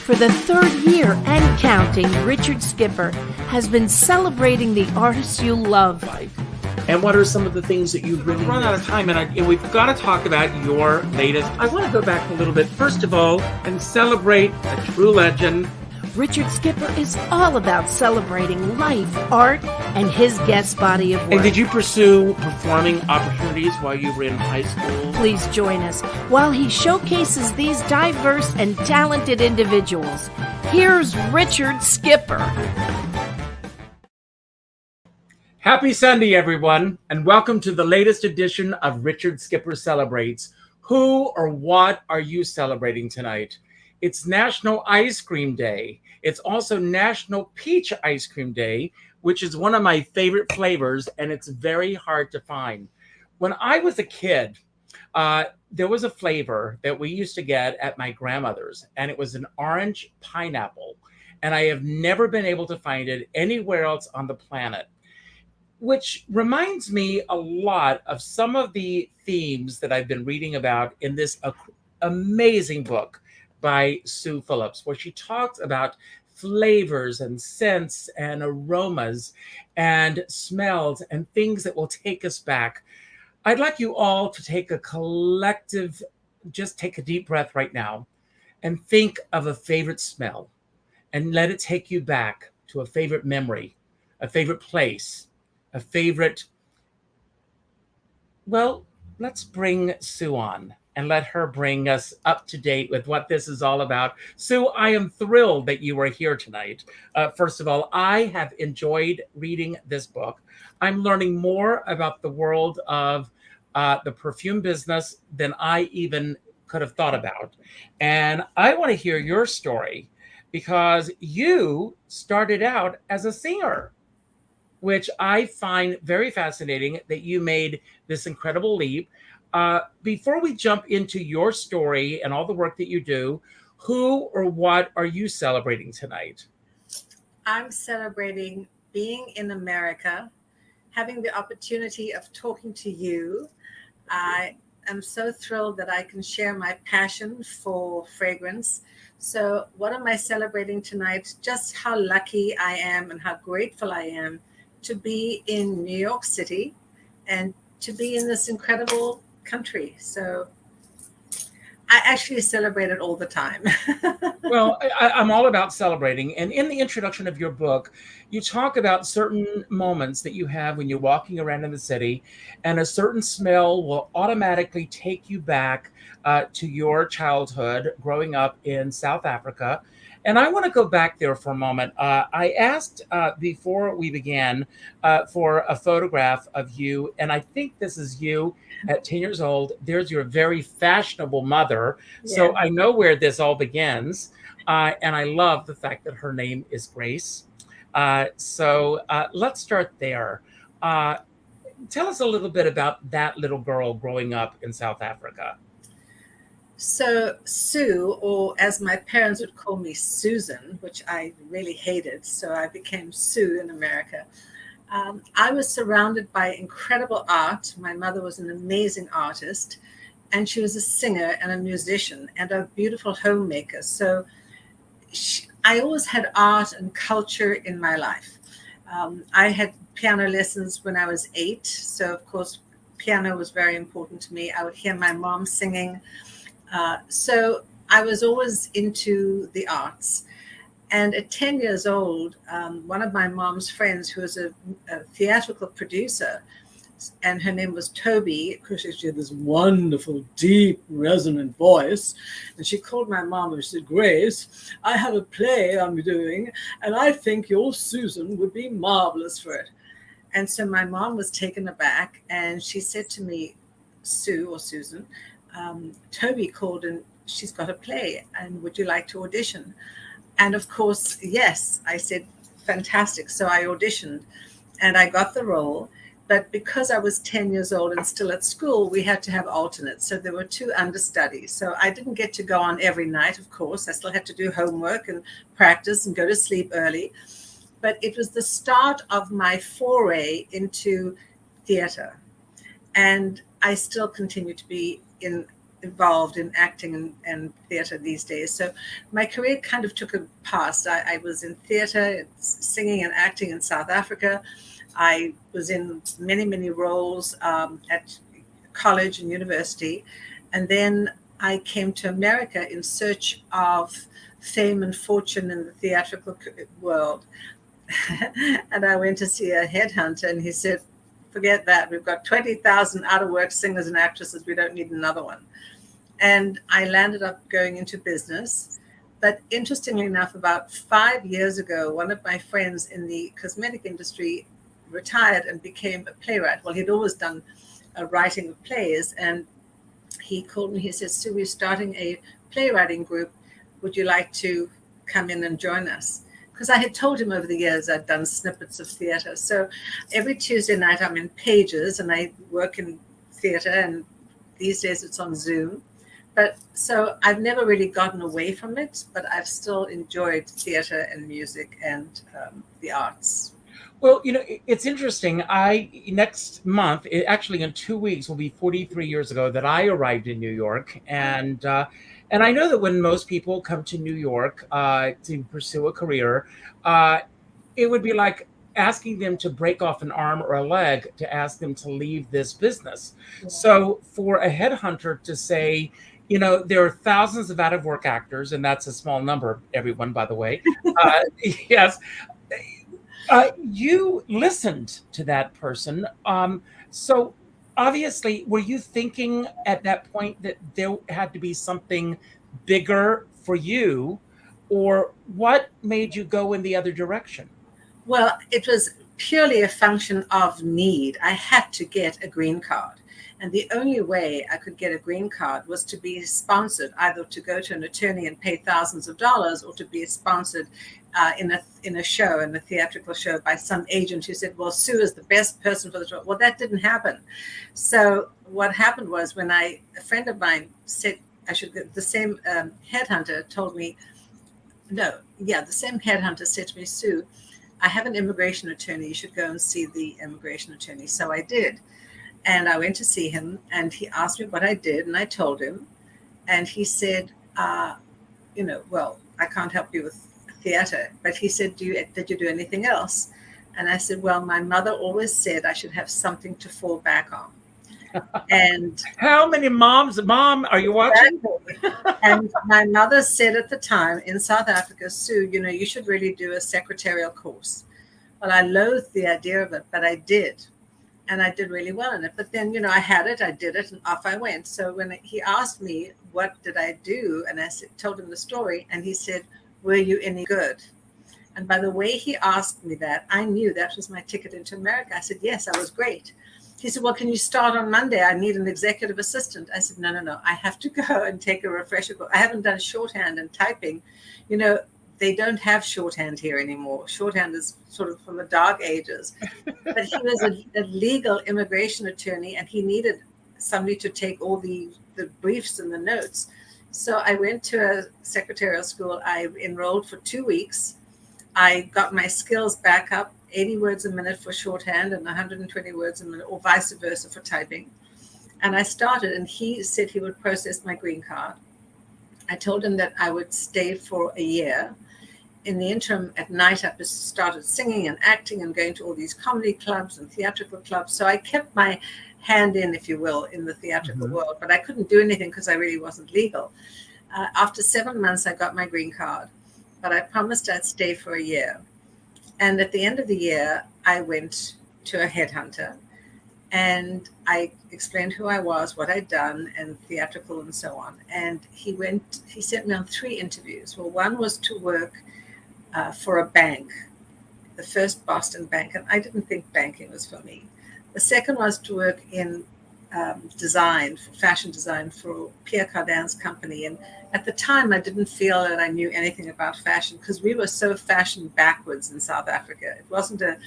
For the third year and counting, Richard Skipper has been celebrating the artists you love. And what are some of the things that you've really run out of time? And we've got to talk about your latest. I want to go back a little bit, first of all, and celebrate a true legend. Richard Skipper is all about celebrating life, art, and his guest body of work. And did you pursue performing opportunities while you were in high school? Please join us while he showcases these diverse and talented individuals. Here's Richard Skipper. Happy Sunday, everyone, and welcome to the latest edition of Richard Skipper Celebrates. Who or what are you celebrating tonight? It's National Ice Cream Day. It's also National Peach Ice Cream Day, which is one of my favorite flavors, and it's very hard to find. When I was a kid, there was a flavor that we used to get at my grandmother's, and it was an orange pineapple, and I have never been able to find it anywhere else on the planet, which reminds me a lot of some of the themes that I've been reading about in this amazing book by Sue Phillips, where she talks about flavors and scents and aromas and smells and things that will take us back. I'd like you all to take a collective, just take a deep breath right now and think of a favorite smell and let it take you back to a favorite memory, a favorite place, a favorite. Well, let's bring Sue on and let her bring us up to date with what this is all about. Sue, I am thrilled that you are here tonight. First of all, I have enjoyed reading this book. I'm learning more about the world of the perfume business than I even could have thought about. And I want to hear your story because you started out as a singer, which I find very fascinating that you made this incredible leap. Before we jump into your story and all the work that you do, who or what are you celebrating tonight? I'm celebrating being in America, having the opportunity of talking to you. I am so thrilled that I can share my passion for fragrance. So what am I celebrating tonight? Just how lucky I am and how grateful I am to be in New York City and to be in this incredible country. So I actually celebrate it all the time. Well, I'm all about celebrating. And in the introduction of your book, you talk about certain moments that you have when you're walking around in the city, and a certain smell will automatically take you back to your childhood growing up in South Africa. And I want to go back there for a moment. I asked before we began for a photograph of you, and I think this is you at 10 years old. There's your very fashionable mother. Yeah. So I know where this all begins. And I love the fact that her name is Grace. So let's start there. Tell us a little bit about that little girl growing up in South Africa. So Sue, or as my parents would call me, Susan, which I really hated, so I became Sue in America. I was surrounded by incredible art. My mother was an amazing artist, and she was a singer and a musician and a beautiful homemaker. So I always had art and culture in my life. I had piano lessons when I was 8, so of course piano was very important to me. I would hear my mom singing. So I was always into the arts. And at 10 years old, one of my mom's friends, who was a theatrical producer, and her name was Toby, because she had this wonderful, deep, resonant voice. And she called my mom and she said, "Grace, I have a play I'm doing, and I think your Susan would be marvelous for it." And so my mom was taken aback, and she said to me, "Sue," or Susan, "Toby called and she's got a play, and would you like to audition?" And of course, yes, I said, fantastic. So I auditioned and I got the role. But because I was 10 years old and still at school, we had to have alternates. So there were 2 understudies. So I didn't get to go on every night, of course. I still had to do homework and practice and go to sleep early. But it was the start of my foray into theater. And I still continue to be in involved in acting and theater these days. So my career kind of took a pass. I was in theater, singing and acting in South Africa. I was in many, many roles at college and university. And then I came to America in search of fame and fortune in the theatrical world. And I went to see a headhunter, and he said, forget that. We've got 20,000 out of work singers and actresses. We don't need another one. And I landed up going into business. But interestingly enough, about 5 years ago, one of my friends in the cosmetic industry retired and became a playwright. Well, he'd always done writing of plays. And he called me. He said, Sue, we're starting a playwriting group. Would you like to come in and join us? Because I had told him over the years I'd done snippets of theater. So every Tuesday night I'm in Pages and I work in theater, and these days it's on Zoom. But so I've never really gotten away from it, but I've still enjoyed theater and music and the arts. Well, it's interesting. Next month, actually in 2 weeks, will be 43 years ago that I arrived in New York, and I know that when most people come to New York to pursue a career, it would be like asking them to break off an arm or a leg to ask them to leave this business. Yeah. So for a headhunter to say, there are thousands of out of work actors, and that's a small number, everyone, by the way. Yes. You listened to that person. So obviously, were you thinking at that point that there had to be something bigger for you, or what made you go in the other direction? Well, it was purely a function of need. I had to get a green card. And the only way I could get a green card was to be sponsored, either to go to an attorney and pay thousands of dollars, or to be sponsored in a show, in a theatrical show, by some agent who said, well, Sue is the best person for the show. Well, that didn't happen. So what happened was, when a friend of mine said I should get, the same headhunter told me, the same headhunter said to me, Sue, I have an immigration attorney. You should go and see the immigration attorney. So I did. And I went to see him, and he asked me what I did, and I told him. And he said, well, I can't help you with theater. But he said, did you do anything else? And I said, well, my mother always said I should have something to fall back on. And how many moms? Mom, are you watching? And my mother said at the time in South Africa, Sue, you should really do a secretarial course. Well, I loathed the idea of it, but I did. And I did really well in it. But then, I had it, I did it, and off I went. So when he asked me, what did I do? And I told him the story, and he said, were you any good? And by the way he asked me that, I knew that was my ticket into America. I said, yes, I was great. He said, well, can you start on Monday? I need an executive assistant. I said, no. I have to go and take a refresher course. I haven't done shorthand and typing. They don't have shorthand here anymore. Shorthand is sort of from the dark ages. But he was a legal immigration attorney, and he needed somebody to take all the briefs and the notes. So I went to a secretarial school. I enrolled for 2 weeks. I got my skills back up, 80 words a minute for shorthand and 120 words a minute, or vice versa for typing. And I started, and he said he would process my green card. I told him that I would stay for a year. In the interim, at night, I started singing and acting and going to all these comedy clubs and theatrical clubs. So I kept my hand in, if you will, in the theatrical world, but I couldn't do anything because I really wasn't legal. After 7 months, I got my green card, but I promised I'd stay for a year. And at the end of the year, I went to a headhunter, and I explained who I was, what I'd done, and theatrical and so on. And he sent me on 3 interviews. Well, one was to work for a bank, the first Boston bank, and I didn't think banking was for me. The second was to work in design, fashion design, for Pierre Cardin's company. And at the time, I didn't feel that I knew anything about fashion, because we were so fashion backwards in South Africa. It wasn't a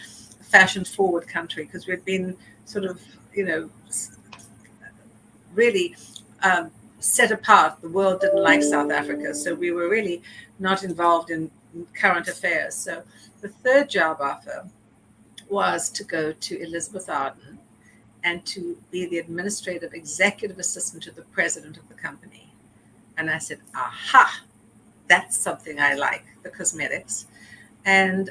fashion forward country, because we'd been sort of, really set apart. The world didn't like South Africa, so we were really not involved in current affairs. So the third job offer was to go to Elizabeth Arden and to be the administrative executive assistant to the president of the company. And I said, aha, that's something I like, the cosmetics. And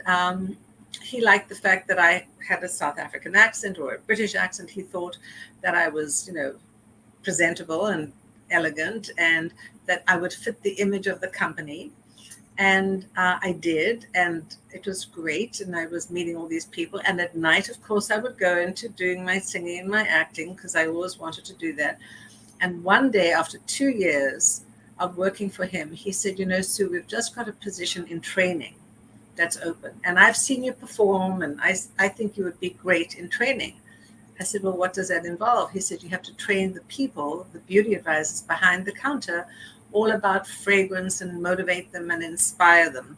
he liked the fact that I had a South African accent or a British accent. He thought that I was, presentable and elegant, and that I would fit the image of the company. And I did, and it was great. And I was meeting all these people. And at night, of course, I would go into doing my singing and my acting, because I always wanted to do that. And one day, after 2 years of working for him, he said, Sue, we've just got a position in training that's open. And I've seen you perform, and I think you would be great in training. I said, well, what does that involve? He said, you have to train the people, the beauty advisors behind the counter, all about fragrance, and motivate them and inspire them.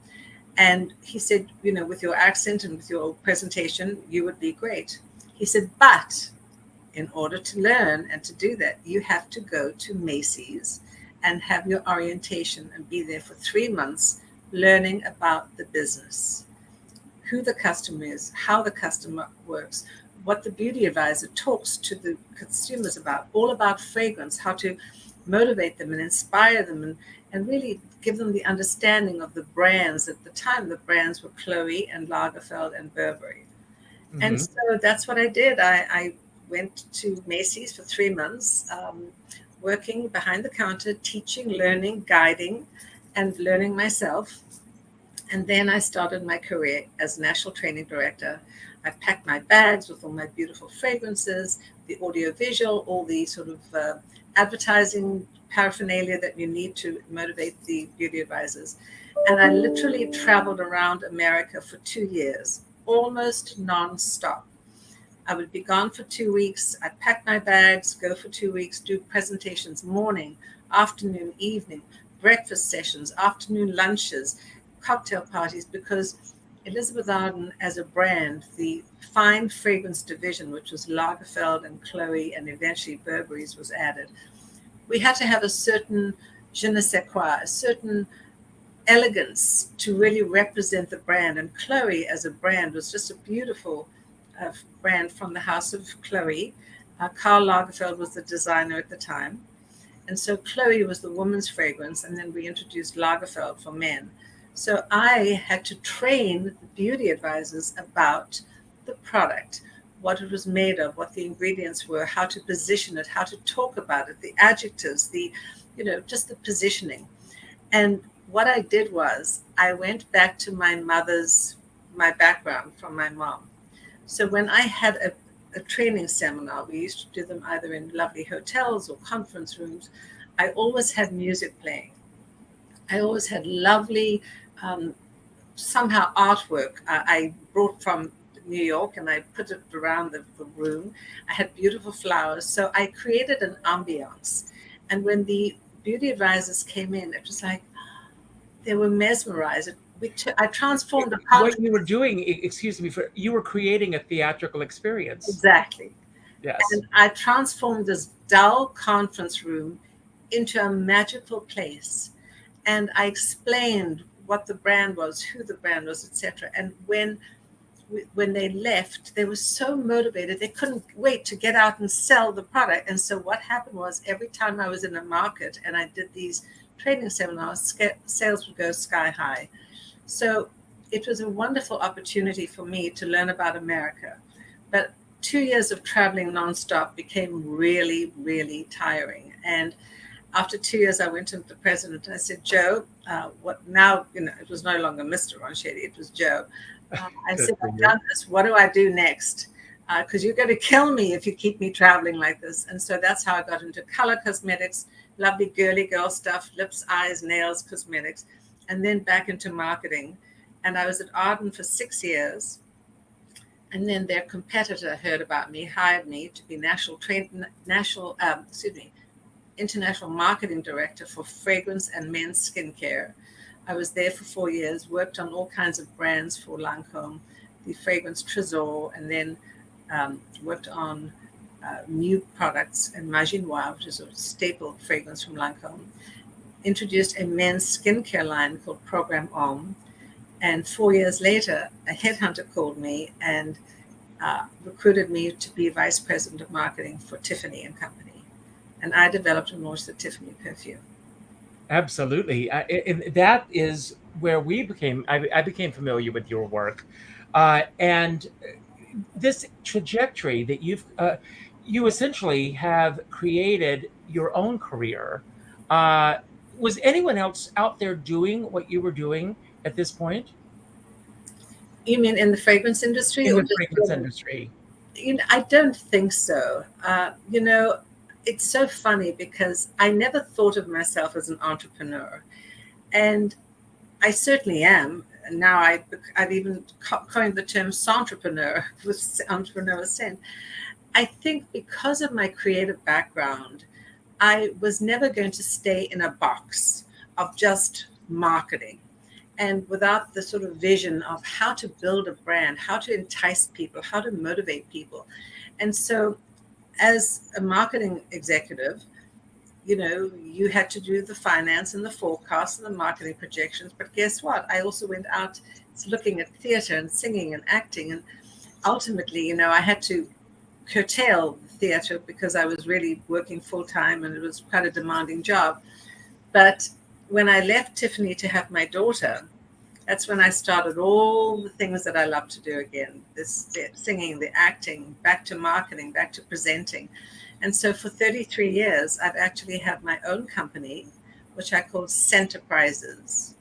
And he said, with your accent and with your presentation, you would be great. He said, but in order to learn and to do that, you have to go to Macy's and have your orientation and be there for 3 months learning about the business, who the customer is, how the customer works, what the beauty advisor talks to the consumers about, all about fragrance, how to motivate them and inspire them, and really give them the understanding of the brands. At the time, the brands were Chloe and Lagerfeld and Burberry. Mm-hmm. And so that's what I did. I went to Macy's for 3 months, working behind the counter, teaching, learning, guiding, and learning myself. And then I started my career as National Training Director. I packed my bags with all my beautiful fragrances, the audiovisual, all the sort of advertising paraphernalia that you need to motivate the beauty advisors. And I literally traveled around America for 2 years, almost non-stop. I would be gone for 2 weeks. I'd pack my bags, go for 2 weeks, do presentations morning, afternoon, evening, breakfast sessions, afternoon lunches, cocktail parties, because Elizabeth Arden as a brand, the fine fragrance division, which was Lagerfeld and Chloe and eventually Burberry's, was added. We had to have a certain je ne sais quoi, a certain elegance to really represent the brand. And Chloe as a brand was just a beautiful brand from the house of Chloe. Karl Lagerfeld was the designer at the time. And so Chloe was the woman's fragrance, and then we introduced Lagerfeld for men. So I had to train the beauty advisors about the product, what it was made of, what the ingredients were, how to position it, how to talk about it, the adjectives, just the positioning. And what I did was I went back to my background from my mom. So when I had a training seminar, we used to do them either in lovely hotels or conference rooms, I always had music playing. I always had lovely, somehow artwork I brought from New York, and I put it around the room. I had beautiful flowers. So I created an ambiance. And when the beauty advisors came in, it was like they were mesmerized. I transformed the conference. What you were doing, excuse me, you were creating a theatrical experience. Exactly. Yes. And I transformed this dull conference room into a magical place. And I explained what the brand was, who the brand was, etc. And when they left, they were so motivated, they couldn't wait to get out and sell the product. And so what happened was, every time I was in a market and I did these training seminars, sales would go sky high. So it was a wonderful opportunity for me to learn about America. But 2 years of traveling nonstop became really, really tiring. And after 2 years, I went to the president and I said, Joe, what now? It was no longer Mr. Ronchetti, it was Joe. I said, I've done this. What do I do next? Because you're going to kill me if you keep me traveling like this. And so that's how I got into color cosmetics, lovely girly girl stuff, lips, eyes, nails, cosmetics, and then back into marketing. And I was at Arden for 6 years. And then their competitor heard about me, hired me to be international marketing director for fragrance and men's skincare. I was there for 4 years, worked on all kinds of brands for Lancôme, the fragrance Trésor, and then worked on new products, and Maginoire, which is a staple fragrance from Lancôme. Introduced a men's skincare line called Programme Homme. And 4 years later, a headhunter called me and recruited me to be vice president of marketing for Tiffany and Company. And I developed and launched the Tiffany perfume. Absolutely. And that is where I became familiar with your work. And this trajectory that you essentially have created your own career. Uh, was anyone else out there doing what you were doing at this point You mean in the fragrance industry in or the just fragrance industry? I don't think so. It's so funny because I never thought of myself as an entrepreneur. And I certainly am. And now I've even coined the term entrepreneur with entrepreneur ascent. I think because of my creative background, I was never going to stay in a box of just marketing and without the sort of vision of how to build a brand, how to entice people, how to motivate people. And so as a marketing executive, you had to do the finance and the forecast and the marketing projections. But guess what? I also went out looking at theater and singing and acting. And ultimately, I had to curtail the theater because I was really working full time and it was quite a demanding job. But when I left Tiffany to have my daughter, that's when I started all the things that I love to do again, the singing, the acting, back to marketing, back to presenting. And so for 33 years, I've actually had my own company, which I call Centerprises.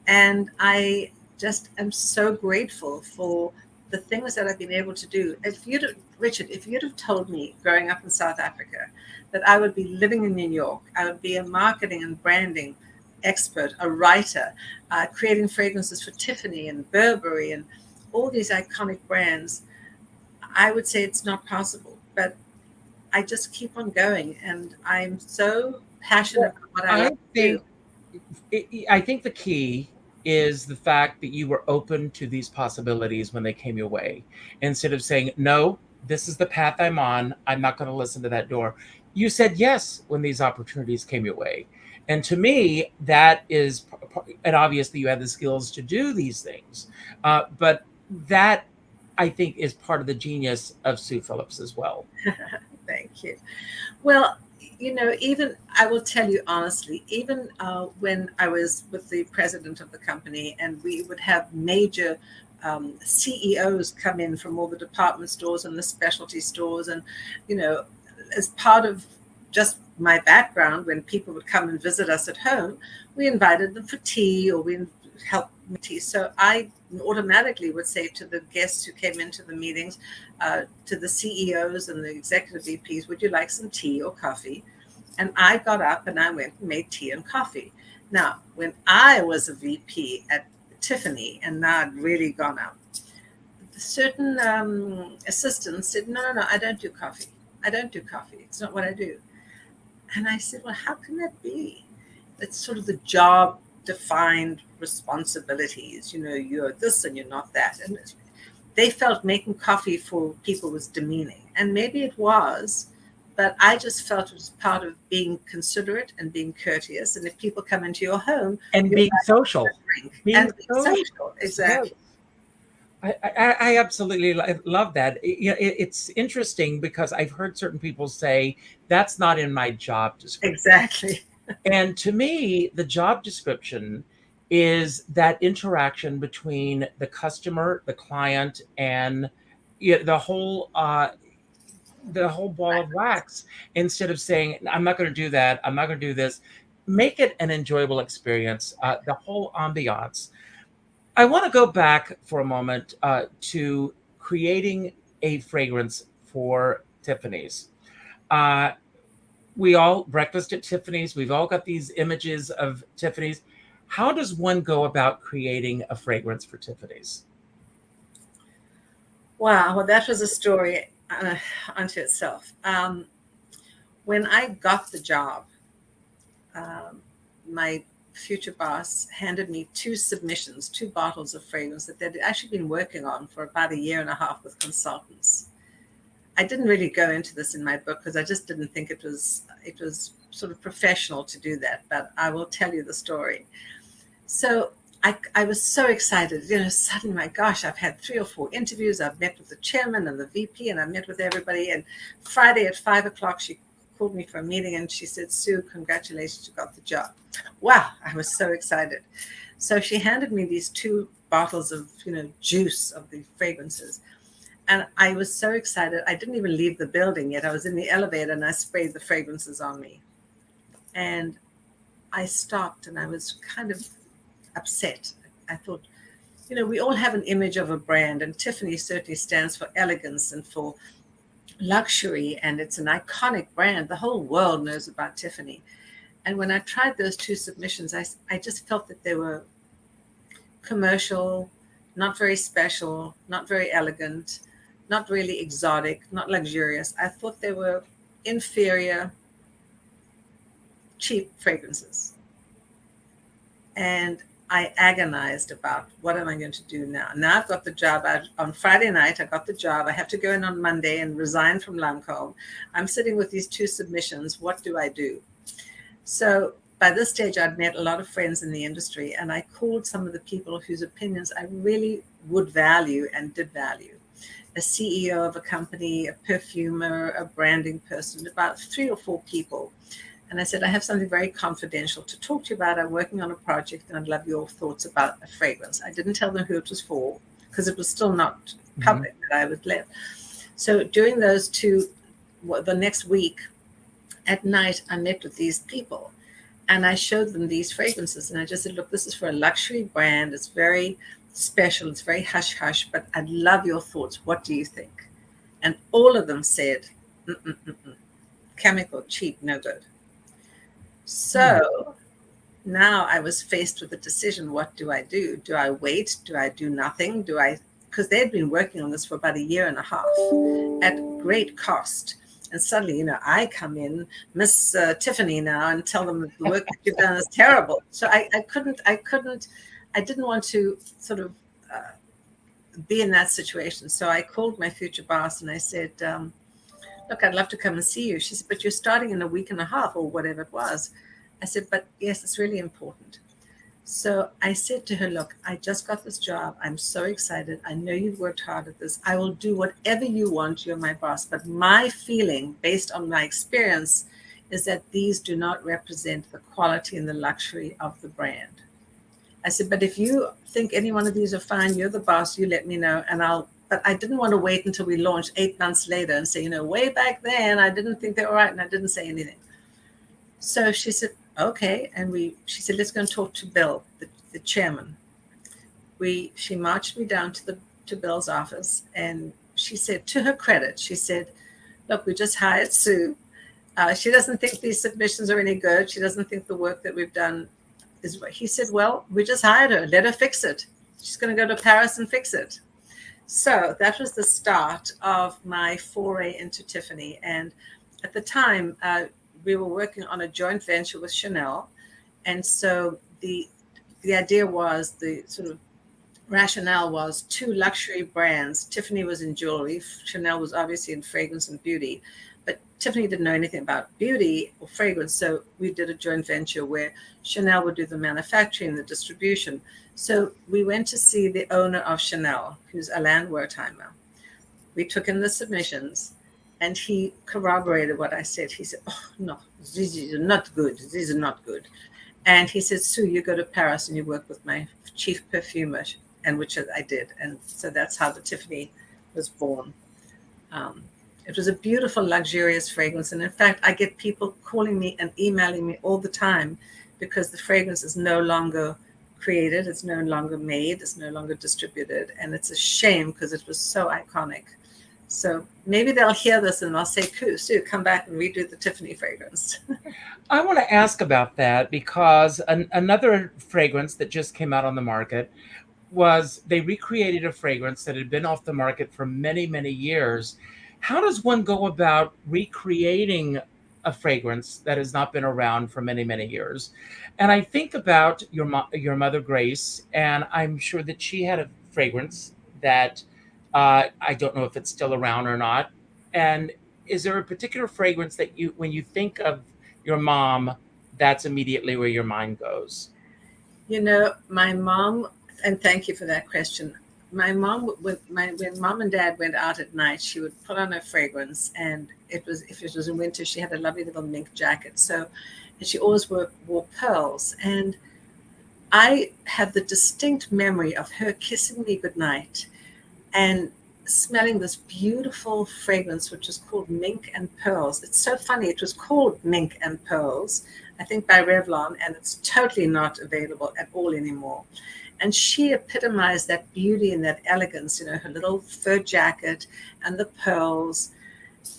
And I just am so grateful for the things that I've been able to do. Richard, if you'd have told me growing up in South Africa that I would be living in New York, I would be a marketing and branding expert, a writer, creating fragrances for Tiffany and Burberry and all these iconic brands, I would say it's not possible. But I just keep on going, and I'm so passionate about what I love to do. I think the key is the fact that you were open to these possibilities when they came your way. Instead of saying, no, this is the path I'm on, I'm not going to listen to that door. You said yes when these opportunities came your way. And to me, that is, and obviously you have the skills to do these things, but that I think is part of the genius of Sue Phillips as well. Thank you. Well, even I will tell you honestly, even when I was with the president of the company and we would have major CEOs come in from all the department stores and the specialty stores. And, as part of just my background, when people would come and visit us at home, we invited them for tea or we helped with tea. So I automatically would say to the guests who came into the meetings, to the CEOs and the executive VPs, would you like some tea or coffee? And I got up and I went and made tea and coffee. Now, when I was a VP at Tiffany, and now I'd really gone up, certain assistants said, no, I don't do coffee. I don't do coffee. It's not what I do. And I said, well, how can that be? It's sort of the job defined responsibilities. You're this and you're not that. And they felt making coffee for people was demeaning. And maybe it was, but I just felt it was part of being considerate and being courteous. And if people come into your home and being social, being social, exactly. I absolutely love that. It's interesting because I've heard certain people say that's not in my job description. Exactly. And to me, the job description is that interaction between the customer, the client, and the whole ball of wax. Instead of saying, I'm not going to do that, I'm not going to do this, make it an enjoyable experience, the whole ambiance. I want to go back for a moment to creating a fragrance for Tiffany's. We all breakfast at Tiffany's. We've all got these images of Tiffany's. How does one go about creating a fragrance for Tiffany's? Wow, well, that was a story unto itself. When I got the job, my future boss handed me two bottles of fragrance that they'd actually been working on for about a year and a half with consultants. I didn't really go into this in my book because I just didn't think it was sort of professional to do that, but I will tell you the story. So I was so excited. Suddenly, my gosh, I've had 3 or 4 interviews. I've met with the chairman and the VP, and I met with everybody. And Friday at 5 o'clock, she called me for a meeting, and she said, Sue, congratulations, you got the job. Wow, I was so excited. So she handed me these 2 bottles of, juice of the fragrances. And I was so excited. I didn't even leave the building yet. I was in the elevator, and I sprayed the fragrances on me. And I stopped, and I was kind of upset. I thought, we all have an image of a brand, and Tiffany certainly stands for elegance and for luxury, and it's an iconic brand. The whole world knows about Tiffany. And when I tried those 2 submissions, I just felt that they were commercial, not very special, not very elegant, not really exotic, not luxurious. I thought they were inferior, cheap fragrances. And I agonized about, what am I going to do now? Now I've got the job. On Friday night, I got the job. I have to go in on Monday and resign from Lancome. I'm sitting with these 2 submissions. What do I do? So by this stage, I'd met a lot of friends in the industry, and I called some of the people whose opinions I really would value and did value. A CEO of a company, a perfumer, a branding person, about 3 or 4 people. And I said, I have something very confidential to talk to you about. I'm working on a project, and I'd love your thoughts about a fragrance. I didn't tell them who it was for, because it was still not public that I was left. So during those 2, the next week, at night, I met with these people, and I showed them these fragrances. And I just said, look, this is for a luxury brand. It's very special. It's very hush-hush, but I'd love your thoughts. What do you think? And all of them said, chemical, cheap, no good. So now I was faced with a decision. What do I do? Do I wait? Do I do nothing? Because they'd been working on this for about 1.5 years at great cost. And suddenly, I come in, Miss Tiffany now, and tell them that the work that you've done is terrible. So I didn't want to sort of be in that situation. So I called my future boss, and I said, look, I'd love to come and see you. She said, but you're starting in 1.5 weeks or whatever it was. I said, but yes, it's really important. So I said to her, look, I just got this job. I'm so excited. I know you've worked hard at this. I will do whatever you want. You're my boss. But my feeling, based on my experience, is that these do not represent the quality and the luxury of the brand. I said, but if you think any one of these are fine, you're the boss, you let me know, and but I didn't want to wait until we launched 8 months later and say, way back then, I didn't think they were right, and I didn't say anything. So she said, okay. And she said, let's go and talk to Bill, the chairman. She marched me down to Bill's office, and she said, to her credit, she said, look, we just hired Sue. She doesn't think these submissions are any good. She doesn't think the work that we've done is right. He said, well, we just hired her. Let her fix it. She's going to go to Paris and fix it. So that was the start of my foray into Tiffany. And at the time, we were working on a joint venture with Chanel. And so the idea was, the sort of rationale was 2 luxury brands. Tiffany was in jewelry. Chanel was obviously in fragrance and beauty. But Tiffany didn't know anything about beauty or fragrance. So we did a joint venture where Chanel would do the manufacturing, the distribution. So we went to see the owner of Chanel, who's Alain Wertheimer. We took in the submissions, and he corroborated what I said. He said, oh, no, these are not good. These are not good. And he said, Sue, you go to Paris and you work with my chief perfumer, and which I did. And so that's how the Tiffany was born. It was a beautiful, luxurious fragrance. And in fact, I get people calling me and emailing me all the time because the fragrance is no longer created. It's no longer made. It's no longer distributed. And it's a shame because it was so iconic. So maybe they'll hear this and they'll say, Sue, come back and redo the Tiffany fragrance. I want to ask about that because another fragrance that just came out on the market was they recreated a fragrance that had been off the market for many, many years. How does one go about recreating a fragrance that has not been around for many, many years? And I think about your mother, Grace, and I'm sure that she had a fragrance that I don't know if it's still around or not. And is there a particular fragrance that when you think of your mom, that's immediately where your mind goes? My mom, and thank you for that question. My mom, when mom and dad went out at night, she would put on her fragrance, and if it was in winter, she had a lovely little mink jacket. So, and she always wore pearls. And I have the distinct memory of her kissing me goodnight and smelling this beautiful fragrance, which is called Mink and Pearls. It's so funny. It was called Mink and Pearls, I think by Revlon, and it's totally not available at all anymore. And she epitomized that beauty and that elegance, her little fur jacket and the pearls.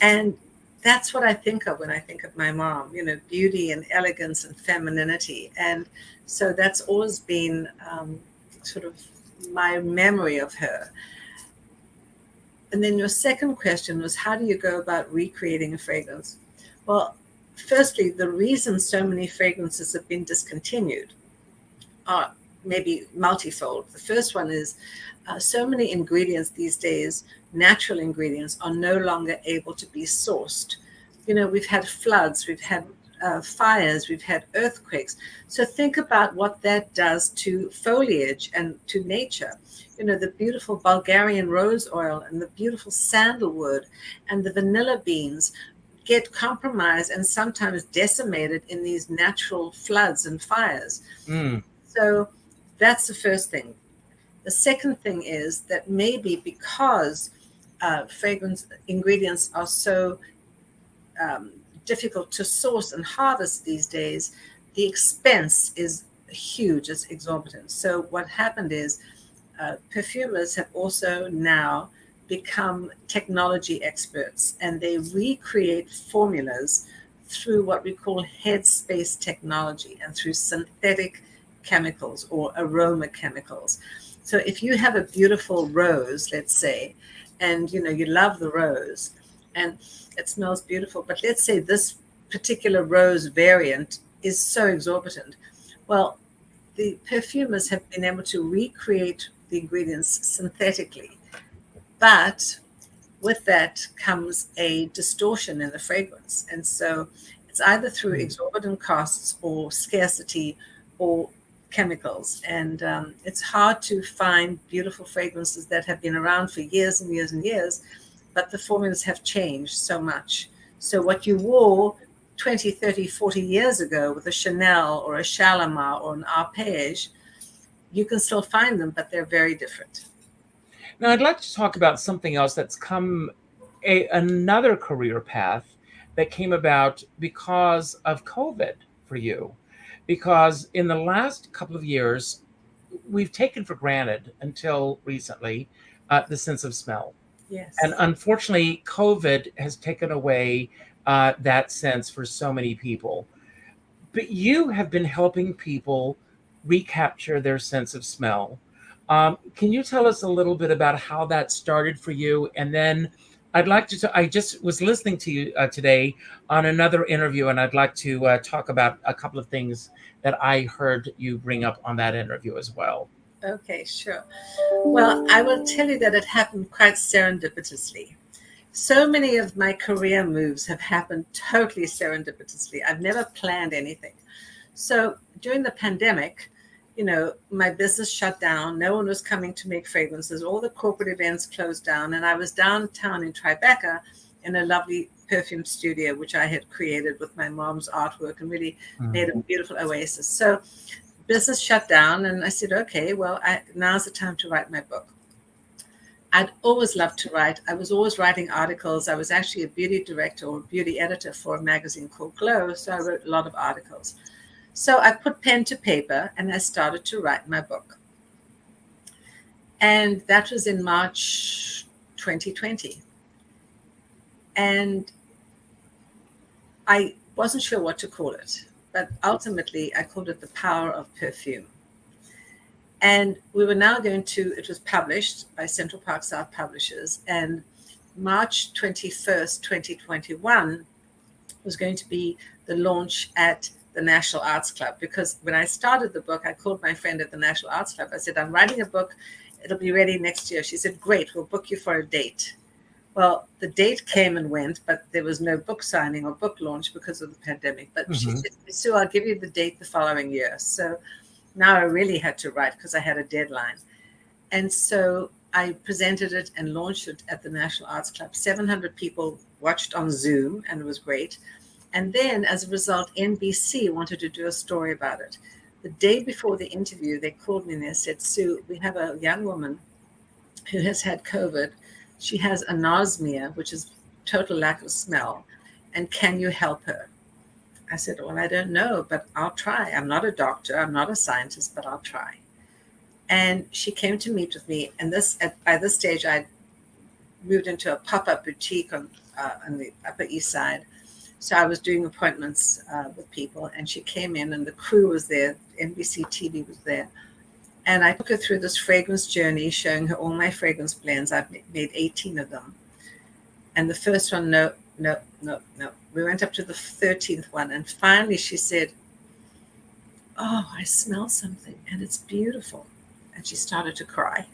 And that's what I think of when I think of my mom, beauty and elegance and femininity. And so that's always been sort of my memory of her. And then your second question was, how do you go about recreating a fragrance? Well, firstly, the reason so many fragrances have been discontinued are maybe multifold. The first one is so many ingredients these days, natural ingredients, are no longer able to be sourced. We've had floods, we've had fires, we've had earthquakes. So think about what that does to foliage and to nature. The beautiful Bulgarian rose oil and the beautiful sandalwood and the vanilla beans get compromised and sometimes decimated in these natural floods and fires. So that's the first thing. The second thing is that maybe because fragrance ingredients are so difficult to source and harvest these days, the expense is huge, it's exorbitant. So what happened is perfumers have also now become technology experts, and they recreate formulas through what we call headspace technology and through synthetic chemicals or aroma chemicals. So if you have a beautiful rose, let's say, and you love the rose and it smells beautiful, but let's say this particular rose variant is so exorbitant. Well, the perfumers have been able to recreate the ingredients synthetically, but with that comes a distortion in the fragrance. And so it's either through exorbitant costs or scarcity or chemicals. And it's hard to find beautiful fragrances that have been around for years and years and years, but the formulas have changed so much. So what you wore 20, 30, 40 years ago with a Chanel or a Shalimar or an Arpège, you can still find them, but they're very different. Now, I'd like to talk about something else that's come another career path that came about because of COVID for you. Because in the last couple of years, we've taken for granted until recently the sense of smell. Yes. And unfortunately, COVID has taken away that sense for so many people. But you have been helping people recapture their sense of smell. Can you tell us a little bit about how that started for you? And then I'd like to, I just was listening to you today on another interview, and I'd like to talk about a couple of things that I heard you bring up on that interview as well. Okay, sure. Well, I will tell you that it happened quite serendipitously. So many of my career moves have happened totally serendipitously. I've never planned anything. So during the pandemic, my business shut down. No one was coming to make fragrances. All the corporate events closed down. And I was downtown in Tribeca in a lovely perfume studio, which I had created with my mom's artwork and really made a beautiful oasis. So business shut down. And I said, okay, well, now's the time to write my book. I'd always loved to write. I was always writing articles. I was actually a beauty director or beauty editor for a magazine called Glow. So I wrote a lot of articles. So I put pen to paper and I started to write my book. And that was in March 2020. And I wasn't sure what to call it, but ultimately I called it The Power of Perfume. And we were now it was published by Central Park South Publishers, and March 21st, 2021 was going to be the launch at the National Arts Club. Because when I started the book, I called my friend at the National Arts Club. I said, I'm writing a book. It'll be ready next year. She said, great, we'll book you for a date. Well, the date came and went, but there was no book signing or book launch because of the pandemic. But she said, Sue, I'll give you the date the following year. So Now I really had to write because I had a deadline. And so I presented it and launched it at the National Arts Club. 700 people watched on Zoom, and it was great. And then, as a result, NBC wanted to do a story about it. The day before the interview, they called me and they said, Sue, we have a young woman who has had COVID. She has anosmia, which is total lack of smell. And can you help her? I said, well, I don't know, but I'll try. I'm not a doctor. I'm not a scientist, but I'll try. And she came to meet with me. And by this stage, I moved into a pop-up boutique on the Upper East Side. So I was doing appointments with people, and she came in, and the crew was there. NBC TV was there. And I took her through this fragrance journey, showing her all my fragrance blends. I've made 18 of them. And the first one, no. We went up to the 13th one. And finally she said, oh, I smell something, and it's beautiful. And she started to cry.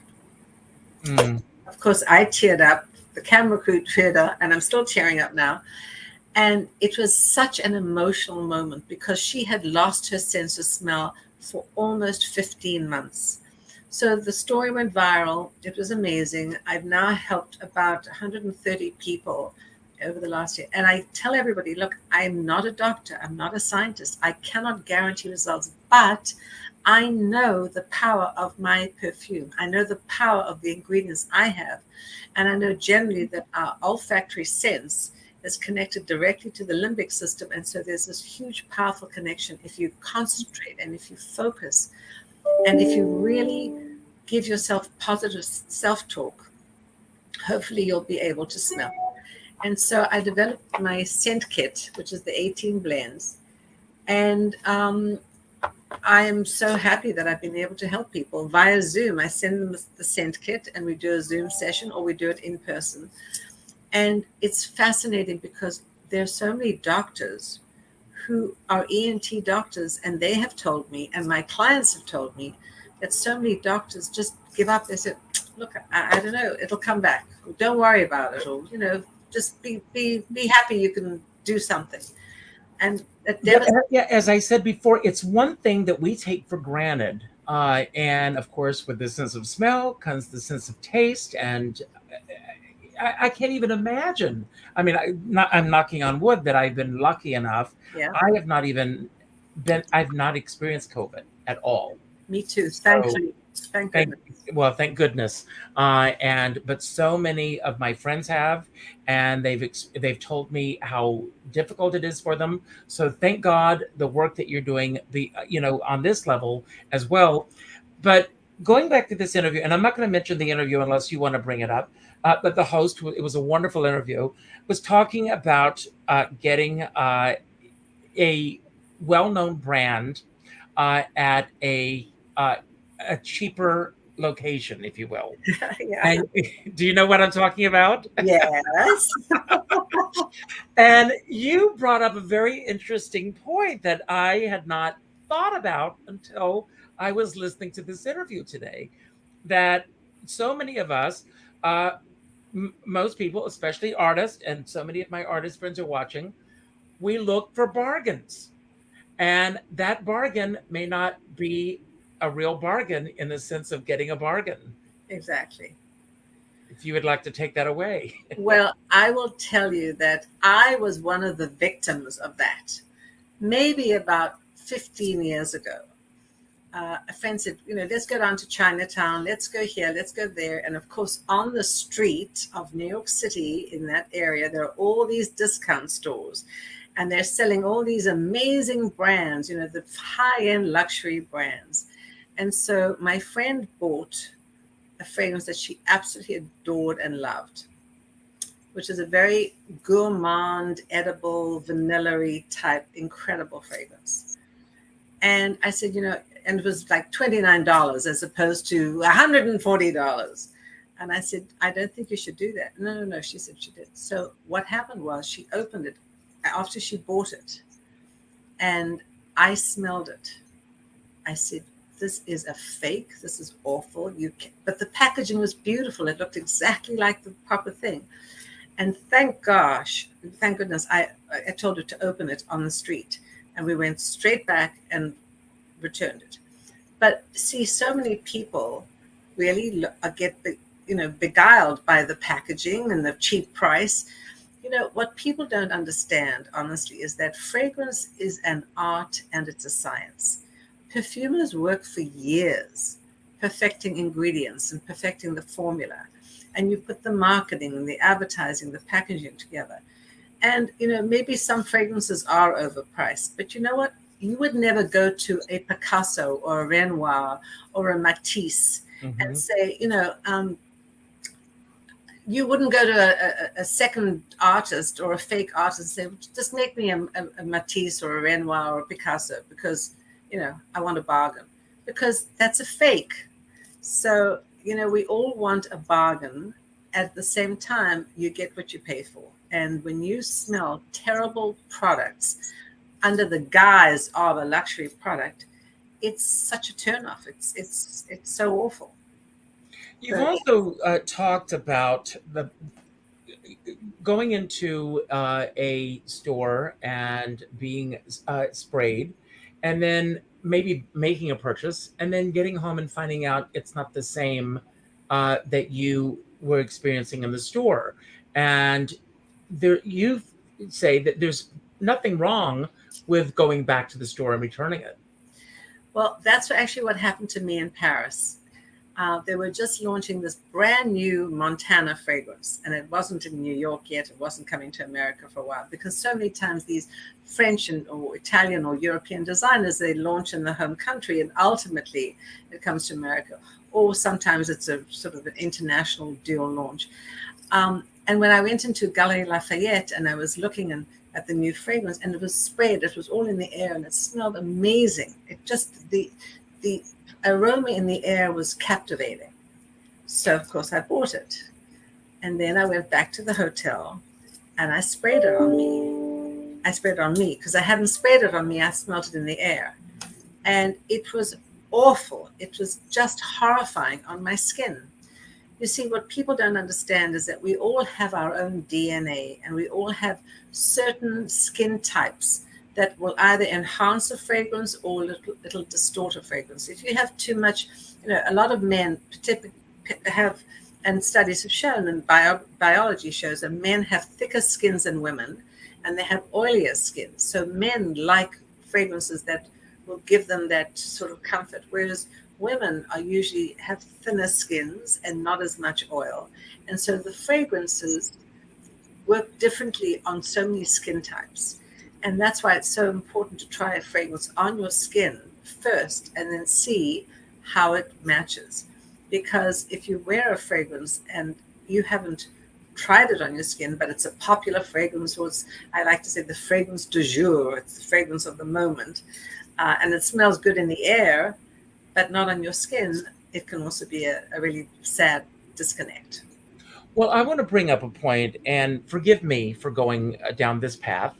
Of course, I teared up. The camera crew teared up, and I'm still tearing up now. And it was such an emotional moment because she had lost her sense of smell for almost 15 months. So the story went viral. It was amazing. I've now helped about 130 people over the last year. And I tell everybody, look, I'm not a doctor. I'm not a scientist. I cannot guarantee results, but I know the power of my perfume. I know the power of the ingredients I have. And I know generally that our olfactory sense is connected directly to the limbic system. And so there's this huge, powerful connection if you concentrate and if you focus and if you really give yourself positive self-talk, hopefully you'll be able to smell. And so I developed my scent kit, which is the 18 blends. And I am so happy that I've been able to help people via Zoom. I send them the scent kit and we do a Zoom session, or we do it in person. And it's fascinating because there are so many doctors who are ENT doctors, and they have told me, and my clients have told me, that so many doctors just give up. They said, look, I don't know, it'll come back. Don't worry about it. Or, just be happy you can do something. And as I said before, it's one thing that we take for granted. And of course, with the sense of smell comes the sense of taste, and I can't even imagine. I mean, I'm knocking on wood that I've been lucky enough. Yeah. I've not experienced COVID at all. Me too. Thankfully. Thank goodness. Thank goodness. But so many of my friends have, and they've told me how difficult it is for them. So thank God the work that you're doing, on this level as well. But going back to this interview, and I'm not going to mention the interview unless you want to bring it up. But the host, it was a wonderful interview, was talking about getting a well-known brand at a cheaper location, if you will. Yeah. And do you know what I'm talking about? Yes. And you brought up a very interesting point that I had not thought about until I was listening to this interview today, that so many of us, most people, especially artists, and so many of my artist friends are watching, we look for bargains. And that bargain may not be a real bargain in the sense of getting a bargain. Exactly. If you would like to take that away. Well, I will tell you that I was one of the victims of that. Maybe about 15 years ago. A friend said, let's go down to Chinatown, let's go here, let's go there. And of course, on the street of New York City, in that area, there are all these discount stores. And they're selling all these amazing brands, the high-end luxury brands. And so my friend bought a fragrance that she absolutely adored and loved, which is a very gourmand, edible, vanilla-y type, incredible fragrance. And I said, and it was like $29 as opposed to $140. And I said, I don't think you should do that. No. She said she did. So what happened was she opened it after she bought it, and I smelled it. I said, this is a fake. This is awful. But the packaging was beautiful. It looked exactly like the proper thing. And thank goodness, I told her to open it on the street. And we went straight back and returned it. But see, so many people really get beguiled by the packaging and the cheap price. What people don't understand, honestly, is that fragrance is an art and it's a science. Perfumers work for years perfecting ingredients and perfecting the formula. And you put the marketing and the advertising, the packaging together. And, maybe some fragrances are overpriced, but you know what? You would never go to a Picasso or a Renoir or a Matisse and say, you wouldn't go to a second artist or a fake artist and say, just make me a Matisse or a Renoir or a Picasso because, I want a bargain. Because that's a fake. So, we all want a bargain. At the same time, you get what you pay for. And when you smell terrible products under the guise of a luxury product, it's such a turnoff. It's so awful. You've also talked about going into a store and being sprayed, and then maybe making a purchase, and then getting home and finding out it's not the same that you were experiencing in the store. And you say that there's nothing wrong with going back to the store and returning it. Well, that's actually what happened to me in Paris. They were just launching this brand new Montana fragrance, and it wasn't in New York yet. It wasn't coming to America for a while, because so many times these French or Italian or European designers, they launch in the home country and ultimately it comes to America. Or sometimes it's a sort of an international dual launch. And when I went into Galeries Lafayette and I was looking at the new fragrance, and it was sprayed, it was all in the air and it smelled amazing. It just, the aroma in the air was captivating. So of course I bought it. And then I went back to the hotel and I sprayed it on me. I sprayed it on me because I hadn't sprayed it on me. I smelled it in the air. And it was awful. It was just horrifying on my skin. You see, what people don't understand is that we all have our own DNA and we all have certain skin types that will either enhance a fragrance or little distort a fragrance. If you have too much, a lot of men have, and studies have shown, and biology shows that men have thicker skins than women and they have oilier skin. So men like fragrances that will give them that sort of comfort, whereas women are usually have thinner skins and not as much oil. And so the fragrances work differently on so many skin types. And that's why it's so important to try a fragrance on your skin first and then see how it matches. Because if you wear a fragrance and you haven't tried it on your skin, but it's a popular fragrance, or it's, I like to say, the fragrance du jour, it's the fragrance of the moment, and it smells good in the air, but not on your skin, it can also be a really sad disconnect. Well, I want to bring up a point, and forgive me for going down this path,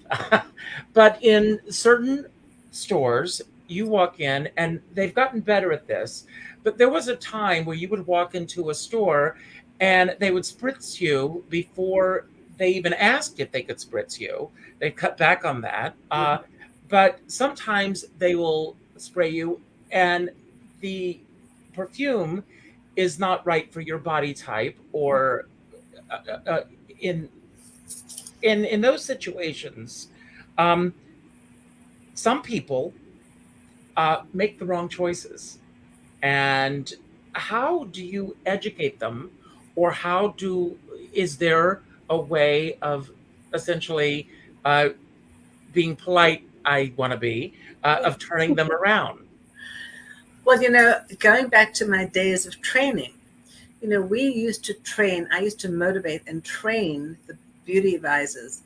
but in certain stores, you walk in, and they've gotten better at this, but there was a time where you would walk into a store and they would spritz you before they even asked if they could spritz you. They cut back on that. But sometimes they will spray you and the perfume is not right for your body type, or in those situations, some people make the wrong choices. And how do you educate them, or is there a way of essentially being polite, I want to be, of turning them around? Well, going back to my days of training, we used to train, I used to motivate and train the beauty advisors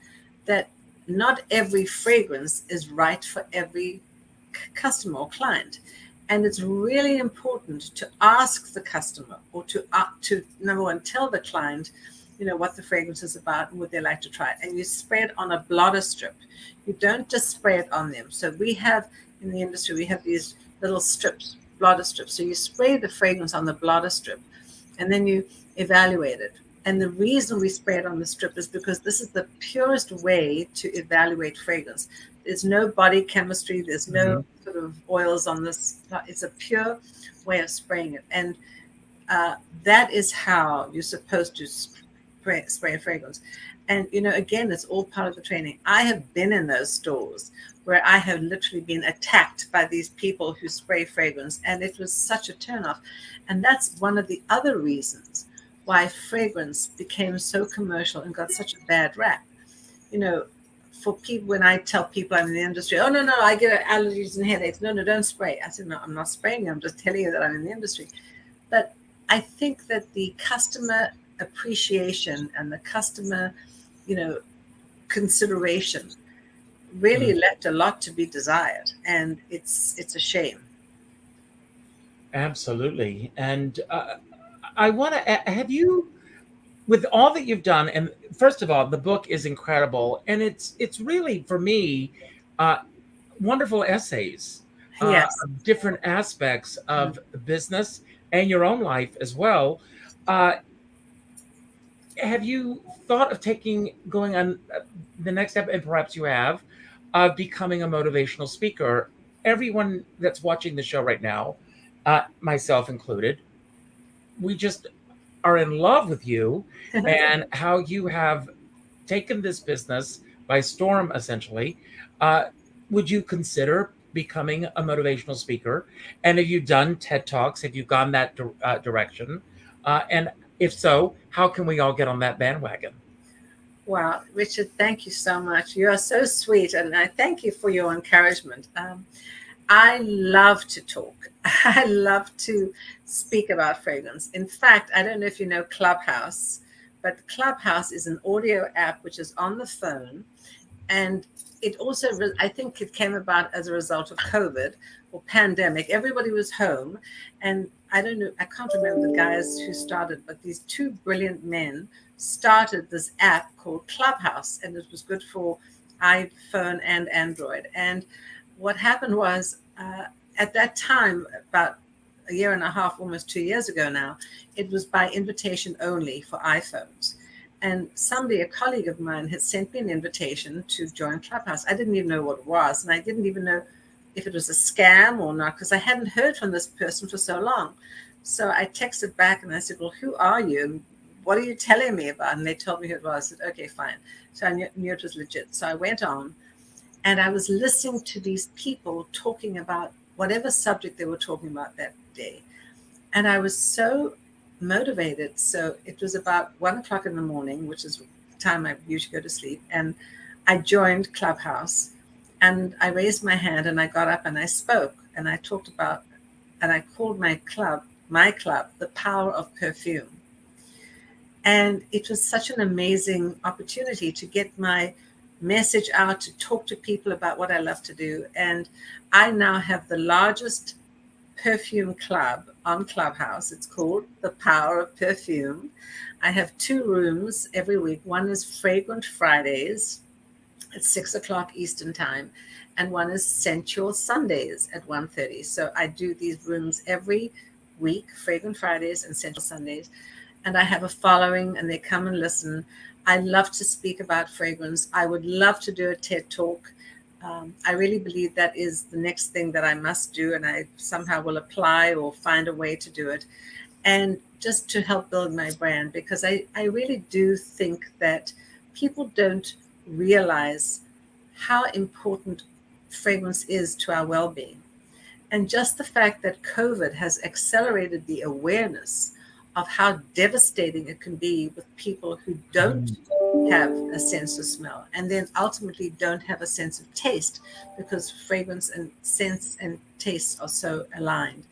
that not every fragrance is right for every customer or client. And it's really important to ask the customer, or to number one, tell the client, what the fragrance is about and would they like to try it. And you spray it on a blotter strip. You don't just spray it on them. So we have, in the industry, we have these little strips, blotter strips. So you spray the fragrance on the blotter strip and then you evaluate it. And the reason we spray it on the strip is because this is the purest way to evaluate fragrance. There's no body chemistry. There's no sort sort of oils on this. It's a pure way of spraying it. And that is how you're supposed to spray a fragrance. And, again, it's all part of the training. I have been in those stores where I have literally been attacked by these people who spray fragrance. And it was such a turnoff. And that's one of the other reasons why fragrance became so commercial and got such a bad rap. For people, when I tell people I'm in the industry, oh, no, I get allergies and headaches. No, don't spray. I said, no, I'm not spraying. I'm just telling you that I'm in the industry. But I think that the customer appreciation and the customer, consideration really left a lot to be desired. And it's a shame. Absolutely. And I want to have you, with all that you've done, and first of all, the book is incredible, and it's really, for me, wonderful essays, Yes. of different aspects of the business and your own life as well. Have you thought of going on the next step, and perhaps you have, of becoming a motivational speaker? Everyone that's watching the show right now, myself included, we just are in love with you and how you have taken this business by storm, essentially. Would you consider becoming a motivational speaker? And have you done TED Talks? Have you gone that direction? And if so, how can we all get on that bandwagon? Wow, Richard, thank you so much. You are so sweet, and I thank you for your encouragement. I love to talk. I love to speak about fragrance. In fact, I don't know if you know Clubhouse, but Clubhouse is an audio app which is on the phone. And it also, I think it came about as a result of COVID or pandemic. Everybody was home. And I don't know, I can't remember the guys who started, but these two brilliant men started this app called Clubhouse. And it was good for iPhone and Android. And what happened was, at that time, about a year and a half, almost 2 years ago now, it was by invitation only for iPhones. And somebody, a colleague of mine, had sent me an invitation to join Clubhouse. I didn't even know what it was. And I didn't even know if it was a scam or not, because I hadn't heard from this person for so long. So I texted back and I said, well, who are you? And what are you telling me about? And they told me who it was. I said, okay, fine. So I knew it was legit. So I went on. And I was listening to these people talking about whatever subject they were talking about that day. And I was so motivated. So it was about 1 o'clock in the morning, which is the time I usually go to sleep. And I joined Clubhouse and I raised my hand and I got up and I spoke and I talked about, and I called my club, The Power of Perfume. And it was such an amazing opportunity to get my message out, to talk to people about what I love to do. And I now have the largest perfume club on Clubhouse. It's called The Power of Perfume. I have 2 rooms every week. One is Fragrant Fridays at 6 o'clock Eastern time, and one is Sensual Sundays at 1:30. So I do these rooms every week, Fragrant Fridays and Sensual Sundays. And I have a following and they come and listen. I love to speak about fragrance. I would love to do a TED Talk. I really believe that is the next thing that I must do, and I somehow will apply or find a way to do it. And just to help build my brand, because I really do think that people don't realize how important fragrance is to our well-being. And just the fact that COVID has accelerated the awareness of how devastating it can be with people who don't have a sense of smell, and then ultimately don't have a sense of taste, because fragrance and sense and taste are so aligned.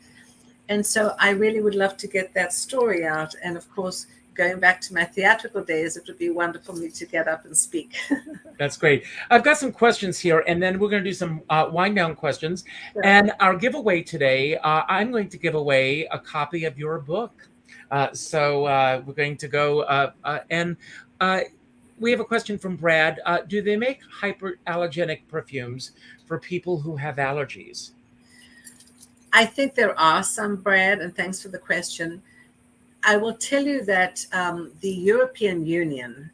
And so I really would love to get that story out. And of course, going back to my theatrical days, it would be wonderful for me to get up and speak. That's great. I've got some questions here, and then we're going to do some wind down questions. Sure. And our giveaway today, I'm going to give away a copy of your book. So we're going to go, and we have a question from Brad. Do they make hyperallergenic perfumes for people who have allergies? I think there are some, Brad, and thanks for the question. I will tell you that the European Union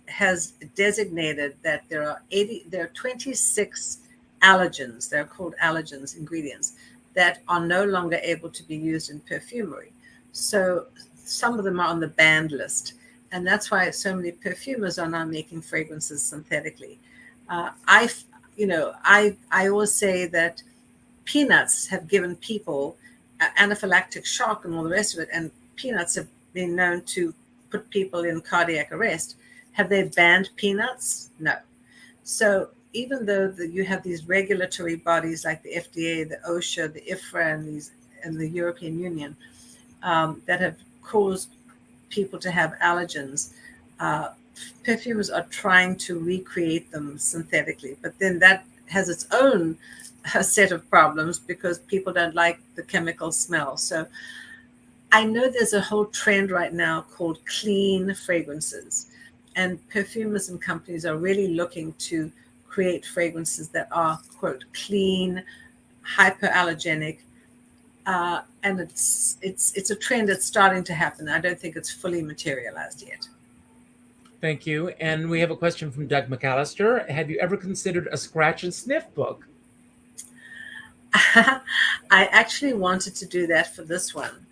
has designated that there are 26 allergens, they're called allergens, ingredients, that are no longer able to be used in perfumery. So some of them are on the banned list. And that's why so many perfumers are now making fragrances synthetically. I always say that peanuts have given people anaphylactic shock and all the rest of it, and peanuts have been known to put people in cardiac arrest. Have they banned peanuts? No. So even though you have these regulatory bodies like the FDA, the OSHA, the IFRA, and the European Union that have caused people to have allergens, perfumers are trying to recreate them synthetically. But then that has its own set of problems because people don't like the chemical smell. So I know there's a whole trend right now called clean fragrances, and perfumers and companies are really looking to create fragrances that are, quote, clean, hypoallergenic, and it's a trend that's starting to happen. I don't think it's fully materialized yet. Thank you. And we have a question from Doug McAllister. Have you ever considered a scratch and sniff book? I actually wanted to do that for this one,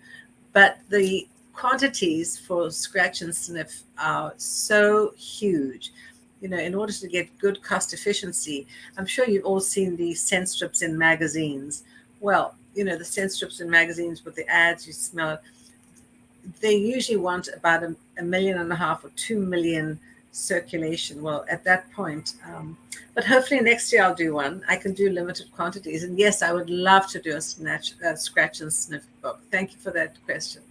but the quantities for scratch and sniff are so huge. You know, in order to get good cost efficiency, I'm sure you've all seen the scent strips in magazines. Well, you know, the scent strips in magazines with the ads, you smell it. They usually want about a million and a half or 2 million circulation. Well, at that point, but hopefully next year I'll do one. I can do limited quantities. And yes, I would love to do a scratch and sniff book. Thank you for that question.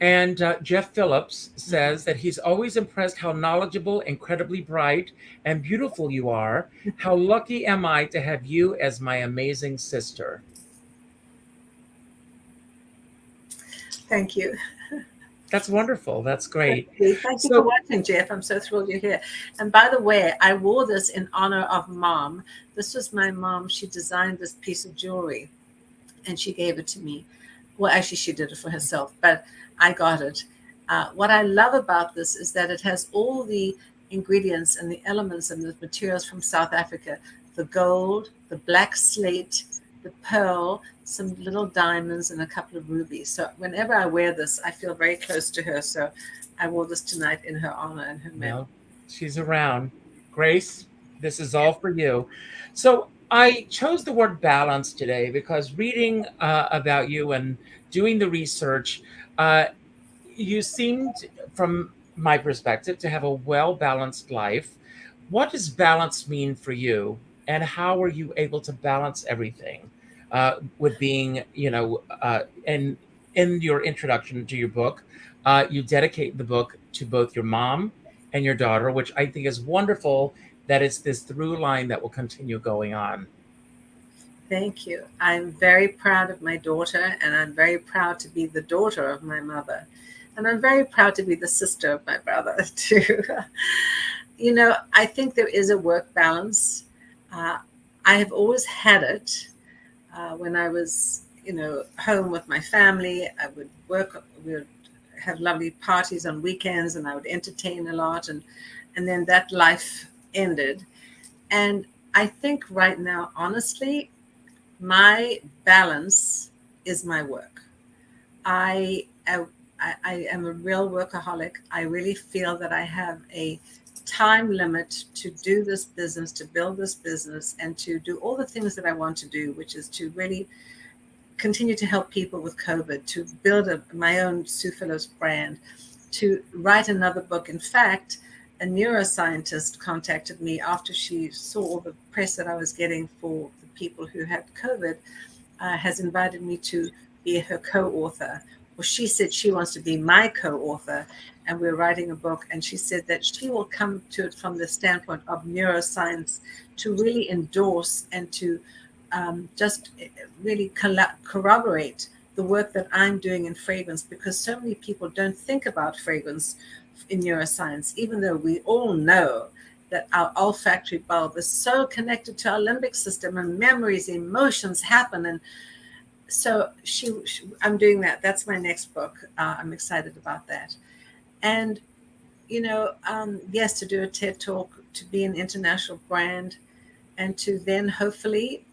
And Jeff Phillips says that he's always impressed how knowledgeable, incredibly bright, and beautiful you are. How lucky am I to have you as my amazing sister? Thank you. That's wonderful. That's great. Thank you for watching, Jeff. I'm so thrilled you're here. And by the way, I wore this in honor of Mom. This was my mom. She designed this piece of jewelry and she gave it to me. Well, actually, she did it for herself, but I got it. What I love about this is that it has all the ingredients and the elements and the materials from South Africa: the gold, the black slate, the pearl, some little diamonds, and a couple of rubies. So whenever I wear this, I feel very close to her. So I wore this tonight in her honor and her memory. Well, she's around. Grace, this is all for you. So I chose the word balance today because reading about you and doing the research, you seemed, from my perspective, to have a well-balanced life. What does balance mean for you? And how are you able to balance everything with being, in your introduction to your book, you dedicate the book to both your mom and your daughter, which I think is wonderful that it's this through line that will continue going on. Thank you. I'm very proud of my daughter, and I'm very proud to be the daughter of my mother. And I'm very proud to be the sister of my brother, too. I think there is a work balance. I have always had it. When I was, home with my family, I would work, we would have lovely parties on weekends, and I would entertain a lot. And then that life ended. And I think right now, honestly, my balance is my work. I am a real workaholic. I really feel that I have a time limit to do this business, to build this business, and to do all the things that I want to do, which is to really continue to help people with COVID, to build my own Sue Phillips brand, to write another book. In fact, a neuroscientist contacted me after she saw all the press that I was getting for the people who had COVID, has invited me to be her co-author. Well, she said she wants to be my co-author, and we're writing a book. And she said that she will come to it from the standpoint of neuroscience to really endorse and to just really corroborate the work that I'm doing in fragrance, because so many people don't think about fragrance in neuroscience, even though we all know that our olfactory bulb is so connected to our limbic system, and memories, emotions happen. And so I'm doing that. That's my next book. I'm excited about that. And, yes, to do a TED Talk, to be an international brand, and to then hopefully,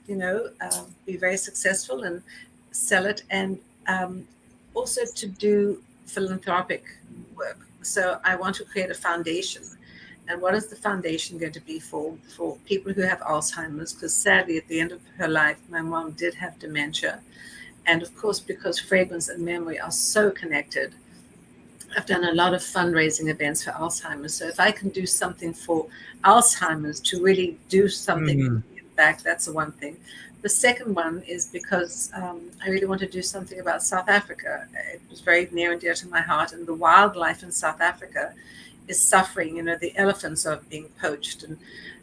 be very successful and sell it, and also to do philanthropic work. So I want to create a foundation. And what is the foundation going to be for people who have Alzheimer's? Because sadly, at the end of her life, my mom did have dementia. And of course, because fragrance and memory are so connected, I've done a lot of fundraising events for Alzheimer's. So if I can do something for Alzheimer's to really do something back, that's the one thing. The second one is because I really want to do something about South Africa. It was very near and dear to my heart, and the wildlife in South Africa is suffering. The elephants are being poached, and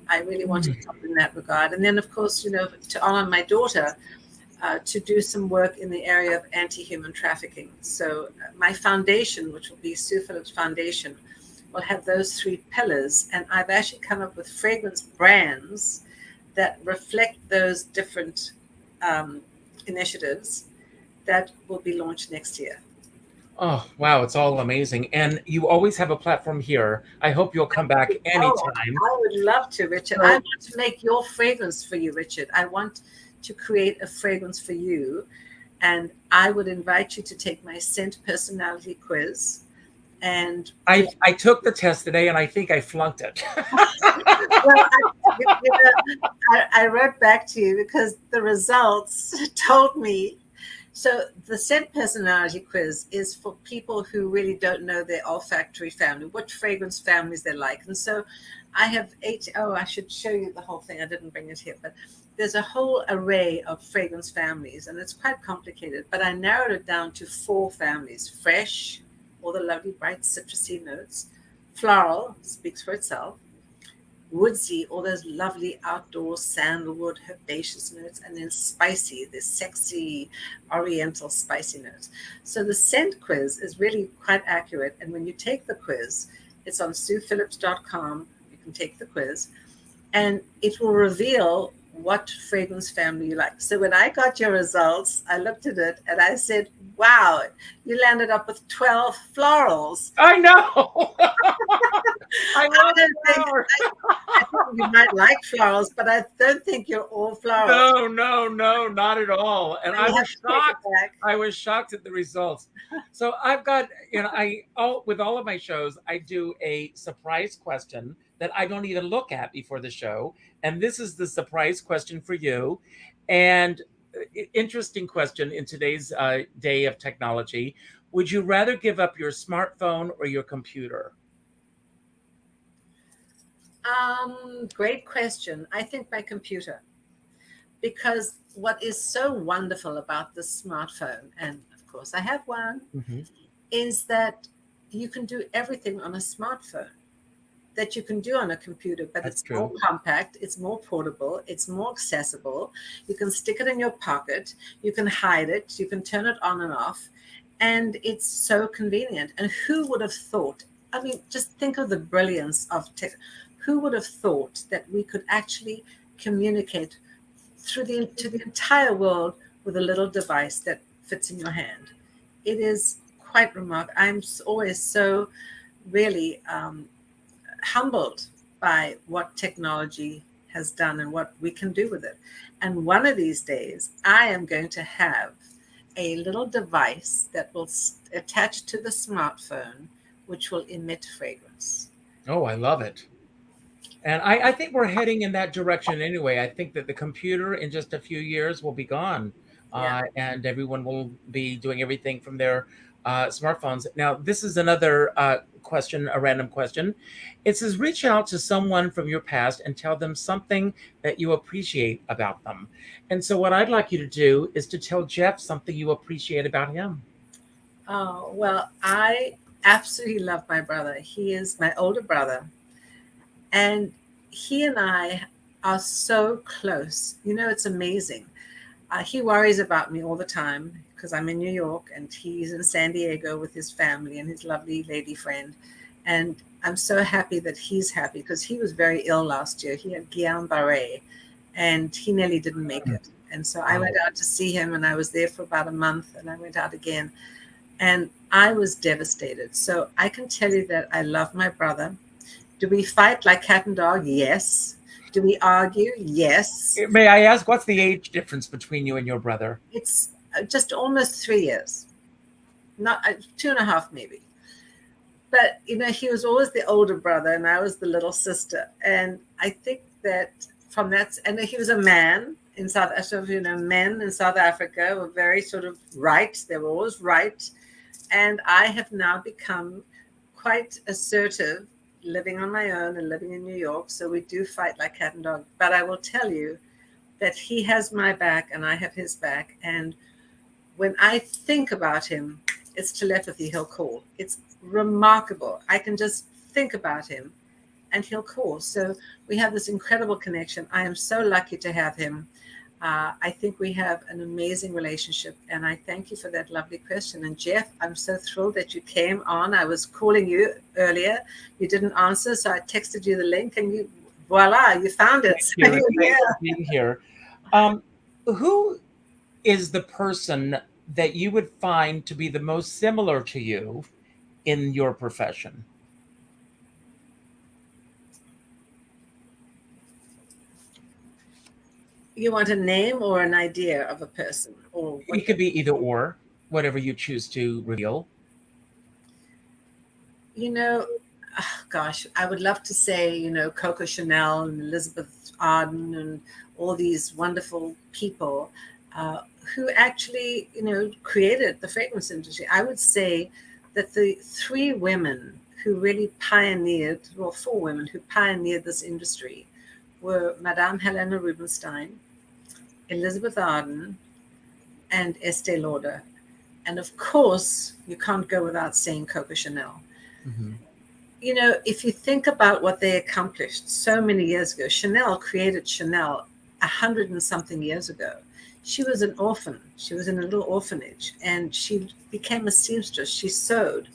I really want to help in that regard. And then, of course, to honor my daughter, to do some work in the area of anti-human trafficking. So my foundation, which will be Sue Phillips Foundation, will have those three pillars. And I've actually come up with fragrance brands that reflect those different initiatives that will be launched next year. Oh, wow. It's all amazing. And you always have a platform here. I hope you'll come back anytime. I would love to, Richard. I want to make your fragrance for you, Richard. I want to create a fragrance for you. And I would invite you to take my scent personality quiz. And I took the test today, and I think I flunked it. Well, I wrote back to you because the results told me. So the scent personality quiz is for people who really don't know their olfactory family, what fragrance families they like. And so I have I should show you the whole thing. I didn't bring it here, but there's a whole array of fragrance families, and it's quite complicated. But I narrowed it down to 4 families: fresh, all the lovely bright citrusy notes; floral, speaks for itself; woodsy, all those lovely outdoor sandalwood herbaceous notes; and then spicy, the sexy oriental spicy notes. So the scent quiz is really quite accurate. And when you take the quiz, it's on SuePhillips.com. You can take the quiz, and it will reveal what fragrance family you like. So when I got your results, I looked at it and I said, wow, you landed up with 12 florals. I know. I think you might like florals, but I don't think you're all florals. No, not at all. And I was shocked. I was shocked at the results. So I've got, with all of my shows, I do a surprise question that I don't even look at before the show. And this is the surprise question for you. And interesting question in today's day of technology. Would you rather give up your smartphone or your computer? Great question. I think my computer, because what is so wonderful about the smartphone, and of course I have one, is that you can do everything on a smartphone that you can do on a computer, but it's more compact, it's more portable, it's more accessible. You can stick it in your pocket, you can hide it, you can turn it on and off, and it's so convenient. And who would have thought, I mean, just think of the brilliance of tech. Who would have thought that we could actually communicate to the entire world with a little device that fits in your hand? It is quite remarkable. I'm always so really humbled by what technology has done and what we can do with it. And one of these days, I am going to have a little device that will attach to the smartphone, which will emit fragrance. Oh, I love it. And I think we're heading in that direction anyway. I think that the computer in just a few years will be gone, and everyone will be doing everything from their smartphones. Now, this is another question, a random question. It says, reach out to someone from your past and tell them something that you appreciate about them. And so what I'd like you to do is to tell Jeff something you appreciate about him. Oh, well, I absolutely love my brother. He is my older brother. And he and I are so close. It's amazing. He worries about me all the time because I'm in New York and he's in San Diego with his family and his lovely lady friend. And I'm so happy that he's happy because he was very ill last year. He had Guillain-Barré and he nearly didn't make it. And so I went out to see him and I was there for about a month and I went out again. And I was devastated. So I can tell you that I love my brother. Do we fight like cat and dog? Yes. Do we argue? Yes. May I ask, what's the age difference between you and your brother? It's just almost 3 years, not 2.5 maybe. But, he was always the older brother and I was the little sister. And I think that from that, and he was a man in South Africa, men in South Africa were very sort of right. They were always right. And I have now become quite assertive, living on my own and living in New York. So we do fight like cat and dog. But I will tell you that he has my back and I have his back. And when I think about him, it's telepathy, he'll call. It's remarkable. I can just think about him and he'll call. So we have this incredible connection. I am so lucky to have him. I think we have an amazing relationship, and I thank you for that lovely question. And Jeff, I'm so thrilled that you came on. I was calling you earlier. You didn't answer, so I texted you the link, and voila, you found it. Thank you. Thanks for being here. Who is the person that you would find to be the most similar to you in your profession? You want a name or an idea of a person? Or it could be either or, whatever you choose to reveal. Gosh, I would love to say, Coco Chanel and Elizabeth Arden and all these wonderful people who actually, created the fragrance industry. I would say that the 3 women who really pioneered, well, 4 women who pioneered this industry were Madame Helena Rubinstein, Elizabeth Arden, and Estee Lauder. And of course, you can't go without saying Coco Chanel. Mm-hmm. If you think about what they accomplished so many years ago, Chanel created Chanel 100 and something years ago. She was an orphan. She was in a little orphanage, and she became a seamstress. She sewed.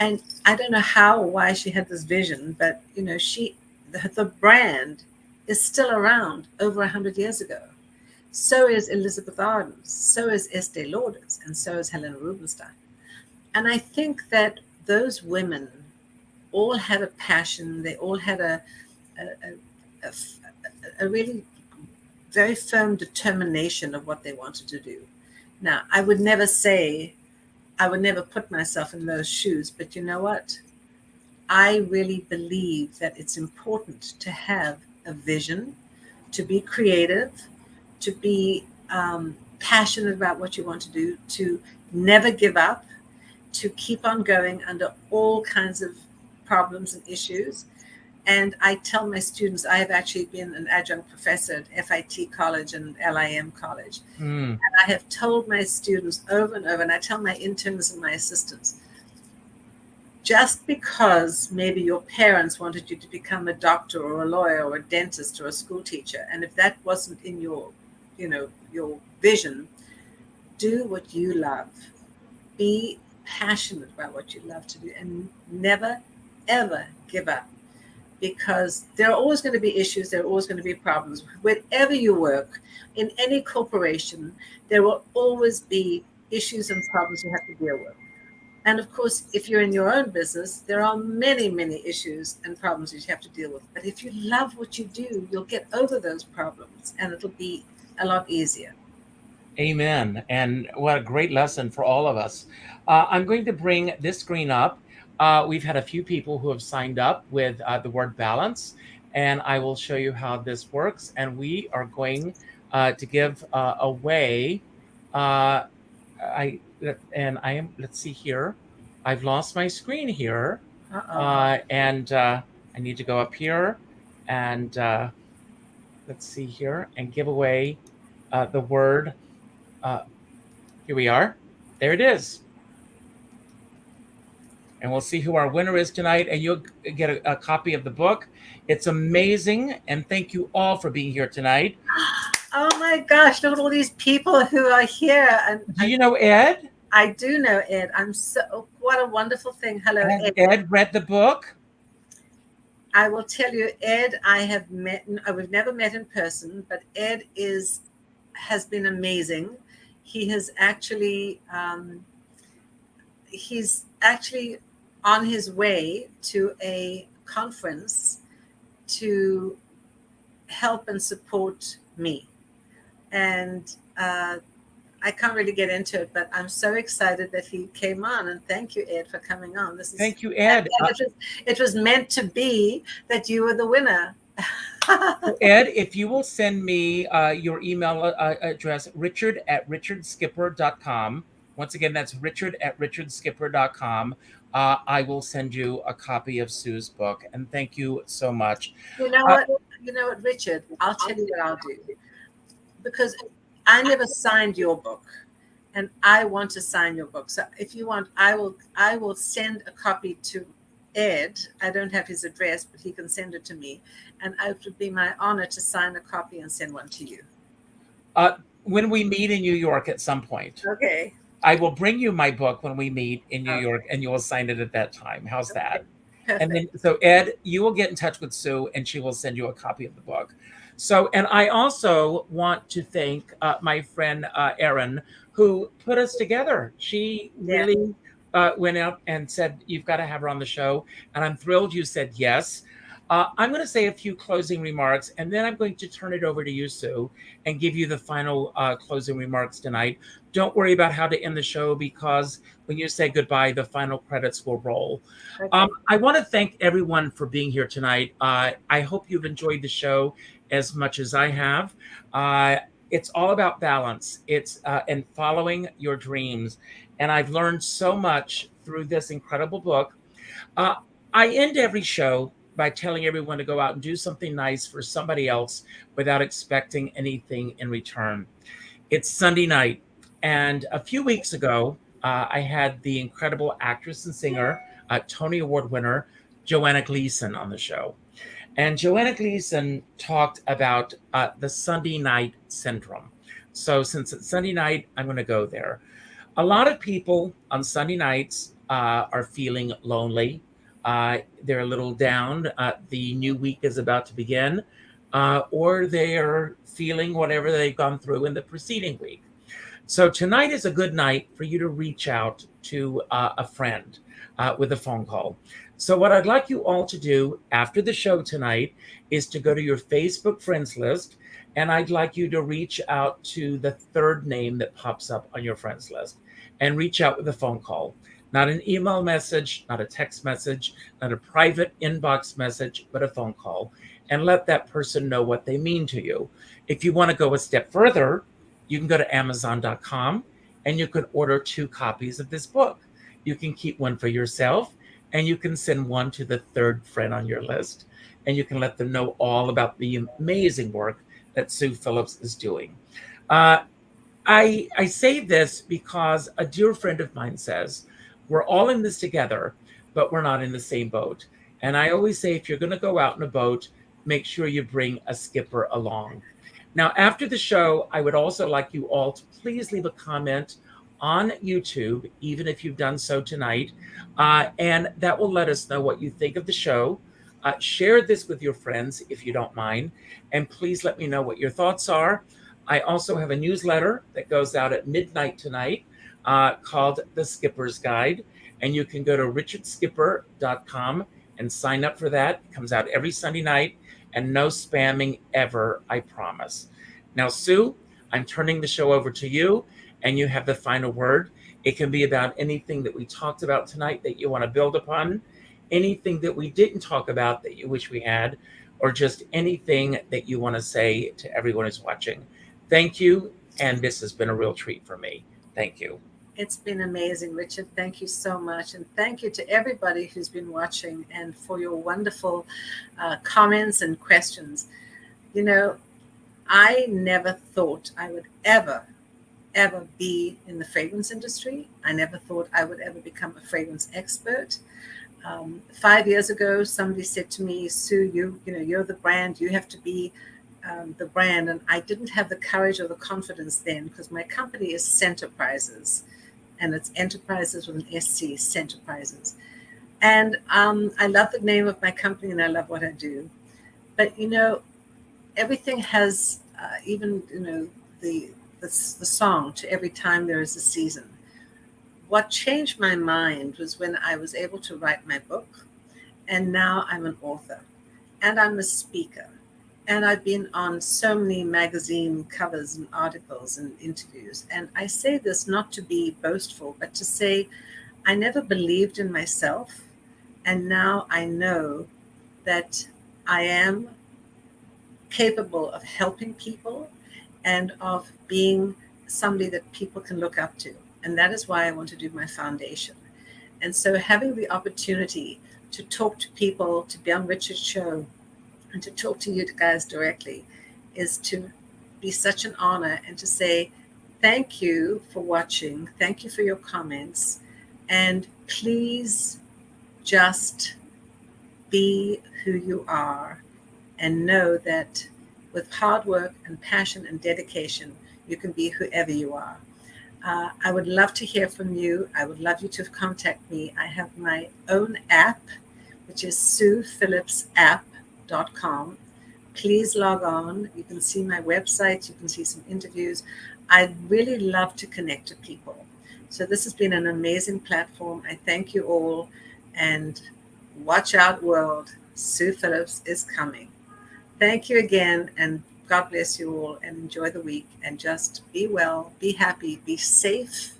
And I don't know how or why she had this vision, but, the brand is still around over 100 years ago. So is Elizabeth Arden's, so is Estee Lauder's, and so is Helena Rubinstein. And I think that those women all had a passion. They all had a really very firm determination of what they wanted to do. Now, I would never put myself in those shoes, but you know what? I really believe that it's important to have a vision, to be creative, to be passionate about what you want to do, to never give up, to keep on going under all kinds of problems and issues. And I tell my students, I have actually been an adjunct professor at FIT College and LIM College. And I have told my students over and over, and I tell my interns and my assistants, just because maybe your parents wanted you to become a doctor or a lawyer or a dentist or a school teacher, and if that wasn't in your vision, do what you love. Be passionate about what you love to do, and never, ever give up. Because there are always going to be issues, there are always going to be problems. Wherever you work, in any corporation, there will always be issues and problems you have to deal with. And of course, if you're in your own business, there are many, many issues and problems that you have to deal with. But if you love what you do, you'll get over those problems and it'll be a lot easier. Amen. And what a great lesson for all of us. I'm going to bring this screen up. We've had a few people who have signed up with the word balance, and I will show you how this works. And we are going to give away, let's see here. I've lost my screen here. And I need to go up here and let's see here and give away the word. Here we are. There it is. And we'll see who our winner is tonight, and you'll get a copy of the book. It's amazing, and thank you all for being here tonight. Oh my gosh, look at all these people who are here. And do you know Ed? I do know Ed. What a wonderful thing. Hello, Ed. Ed read the book? I will tell you, Ed, we've never met in person, but Ed has been amazing. He has actually, he's actually on his way to a conference to help and support me. And I can't really get into it, but I'm so excited that he came on. And thank you, Ed, for coming on. Thank you, Ed. It was meant to be that you were the winner. Ed, if you will send me your email address, richard@richardskipper.com. Once again, that's richard@richardskipper.com. I will send you a copy of Sue's book. And thank you so much. You know what? You know what, Richard? I'll tell you what I'll do. Because I never signed your book, and I want to sign your book. So if you want, I will send a copy to Ed. I don't have his address, but he can send it to me, and it would be my honor to sign a copy and send one to you. When we meet in New York at some point, okay, I will bring you my book when we meet in New York, and you will sign it at that time. How's that? Perfect. And then, so Ed, you will get in touch with Sue, and she will send you a copy of the book. So, and I also want to thank my friend Erin, who put us together. She really went out and said, you've got to have her on the show. And I'm thrilled you said yes. I'm going to say a few closing remarks, and then I'm going to turn it over to you, Sue, and give you the final closing remarks tonight. Don't worry about how to end the show, because when you say goodbye, the final credits will roll. Okay. I want to thank everyone for being here tonight. I hope you've enjoyed the show as much as I have. It's all about balance. It's and following your dreams. And I've learned so much through this incredible book. I end every show by telling everyone to go out and do something nice for somebody else without expecting anything in return. It's Sunday night, and a few weeks ago, I had the incredible actress and singer, Tony Award winner, Joanna Gleason on the show. And Joanna Gleason talked about the Sunday night syndrome. So since it's Sunday night, I'm going to go there. A lot of people on Sunday nights are feeling lonely. They're a little down. The new week is about to begin, or they are feeling whatever they've gone through in the preceding week. So tonight is a good night for you to reach out to a friend with a phone call. So what I'd like you all to do after the show tonight is to go to your Facebook friends list, and I'd like you to reach out to the third name that pops up on your friends list and reach out with a phone call. Not an email message, not a text message, not a private inbox message, but a phone call. And let that person know what they mean to you. If you want to go a step further, you can go to Amazon.com and you can order 2 copies of this book. You can keep one for yourself, and you can send one to the third friend on your list. And you can let them know all about the amazing work that Sue Phillips is doing. I say this because a dear friend of mine says, we're all in this together, but we're not in the same boat. And I always say, if you're going to go out in a boat, make sure you bring a skipper along. Now, after the show, I would also like you all to please leave a comment on YouTube, even if you've done so tonight. And that will let us know what you think of the show. Share this with your friends, if you don't mind. And please let me know what your thoughts are. I also have a newsletter that goes out at midnight tonight, called The Skipper's Guide, and you can go to richardskipper.com and sign up for that. It comes out every Sunday night, and no spamming ever, I promise. Now, Sue, I'm turning the show over to you, and you have the final word. It can be about anything that we talked about tonight that you want to build upon, anything that we didn't talk about that you wish we had, or just anything that you want to say to everyone who's watching. Thank you, and this has been a real treat for me. Thank you. It's been amazing, Richard. Thank you so much. And thank you to everybody who's been watching and for your wonderful comments and questions. You know, I never thought I would ever be in the fragrance industry. I never thought I would ever become a fragrance expert. 5 years ago, somebody said to me, Sue, you're the brand. You have to be the brand. And I didn't have the courage or the confidence then, because my company is Centerprises, and it's Enterprises with an SC, Centerprises. And I love the name of my company, and I love what I do. But, everything has, even, the song, to every time there is a season. What changed my mind was when I was able to write my book, and now I'm an author, and I'm a speaker, And I've been on so many magazine covers and articles and interviews. And I say this not to be boastful, but to say I never believed in myself. And now I know that I am capable of helping people and of being somebody that people can look up to. And that is why I want to do my foundation. And so having the opportunity to talk to people, to be on Richard's show, and to talk to you guys directly is to be such an honor, and to say thank you for watching. Thank you for your comments. And please just be who you are, and know that with hard work and passion and dedication, you can be whoever you are. I would love to hear from you. I would love you to contact me. I have my own app, which is SuePhillipsApp.com. Please log on. You can see my website. You can see some interviews. I'd really love to connect to people. So this has been an amazing platform. I thank you all, and watch out, world. Sue Phillips is coming. Thank you again, and God bless you all, and enjoy the week, and just be well, be happy, be safe,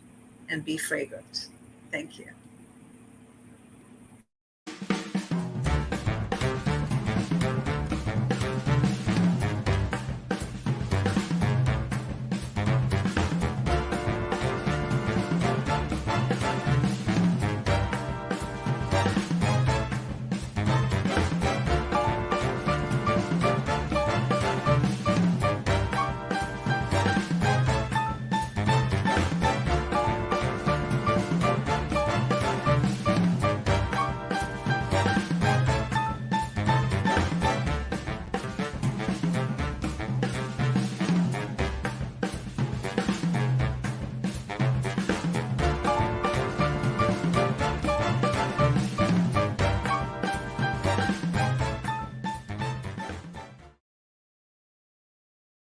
and be fragrant. Thank you.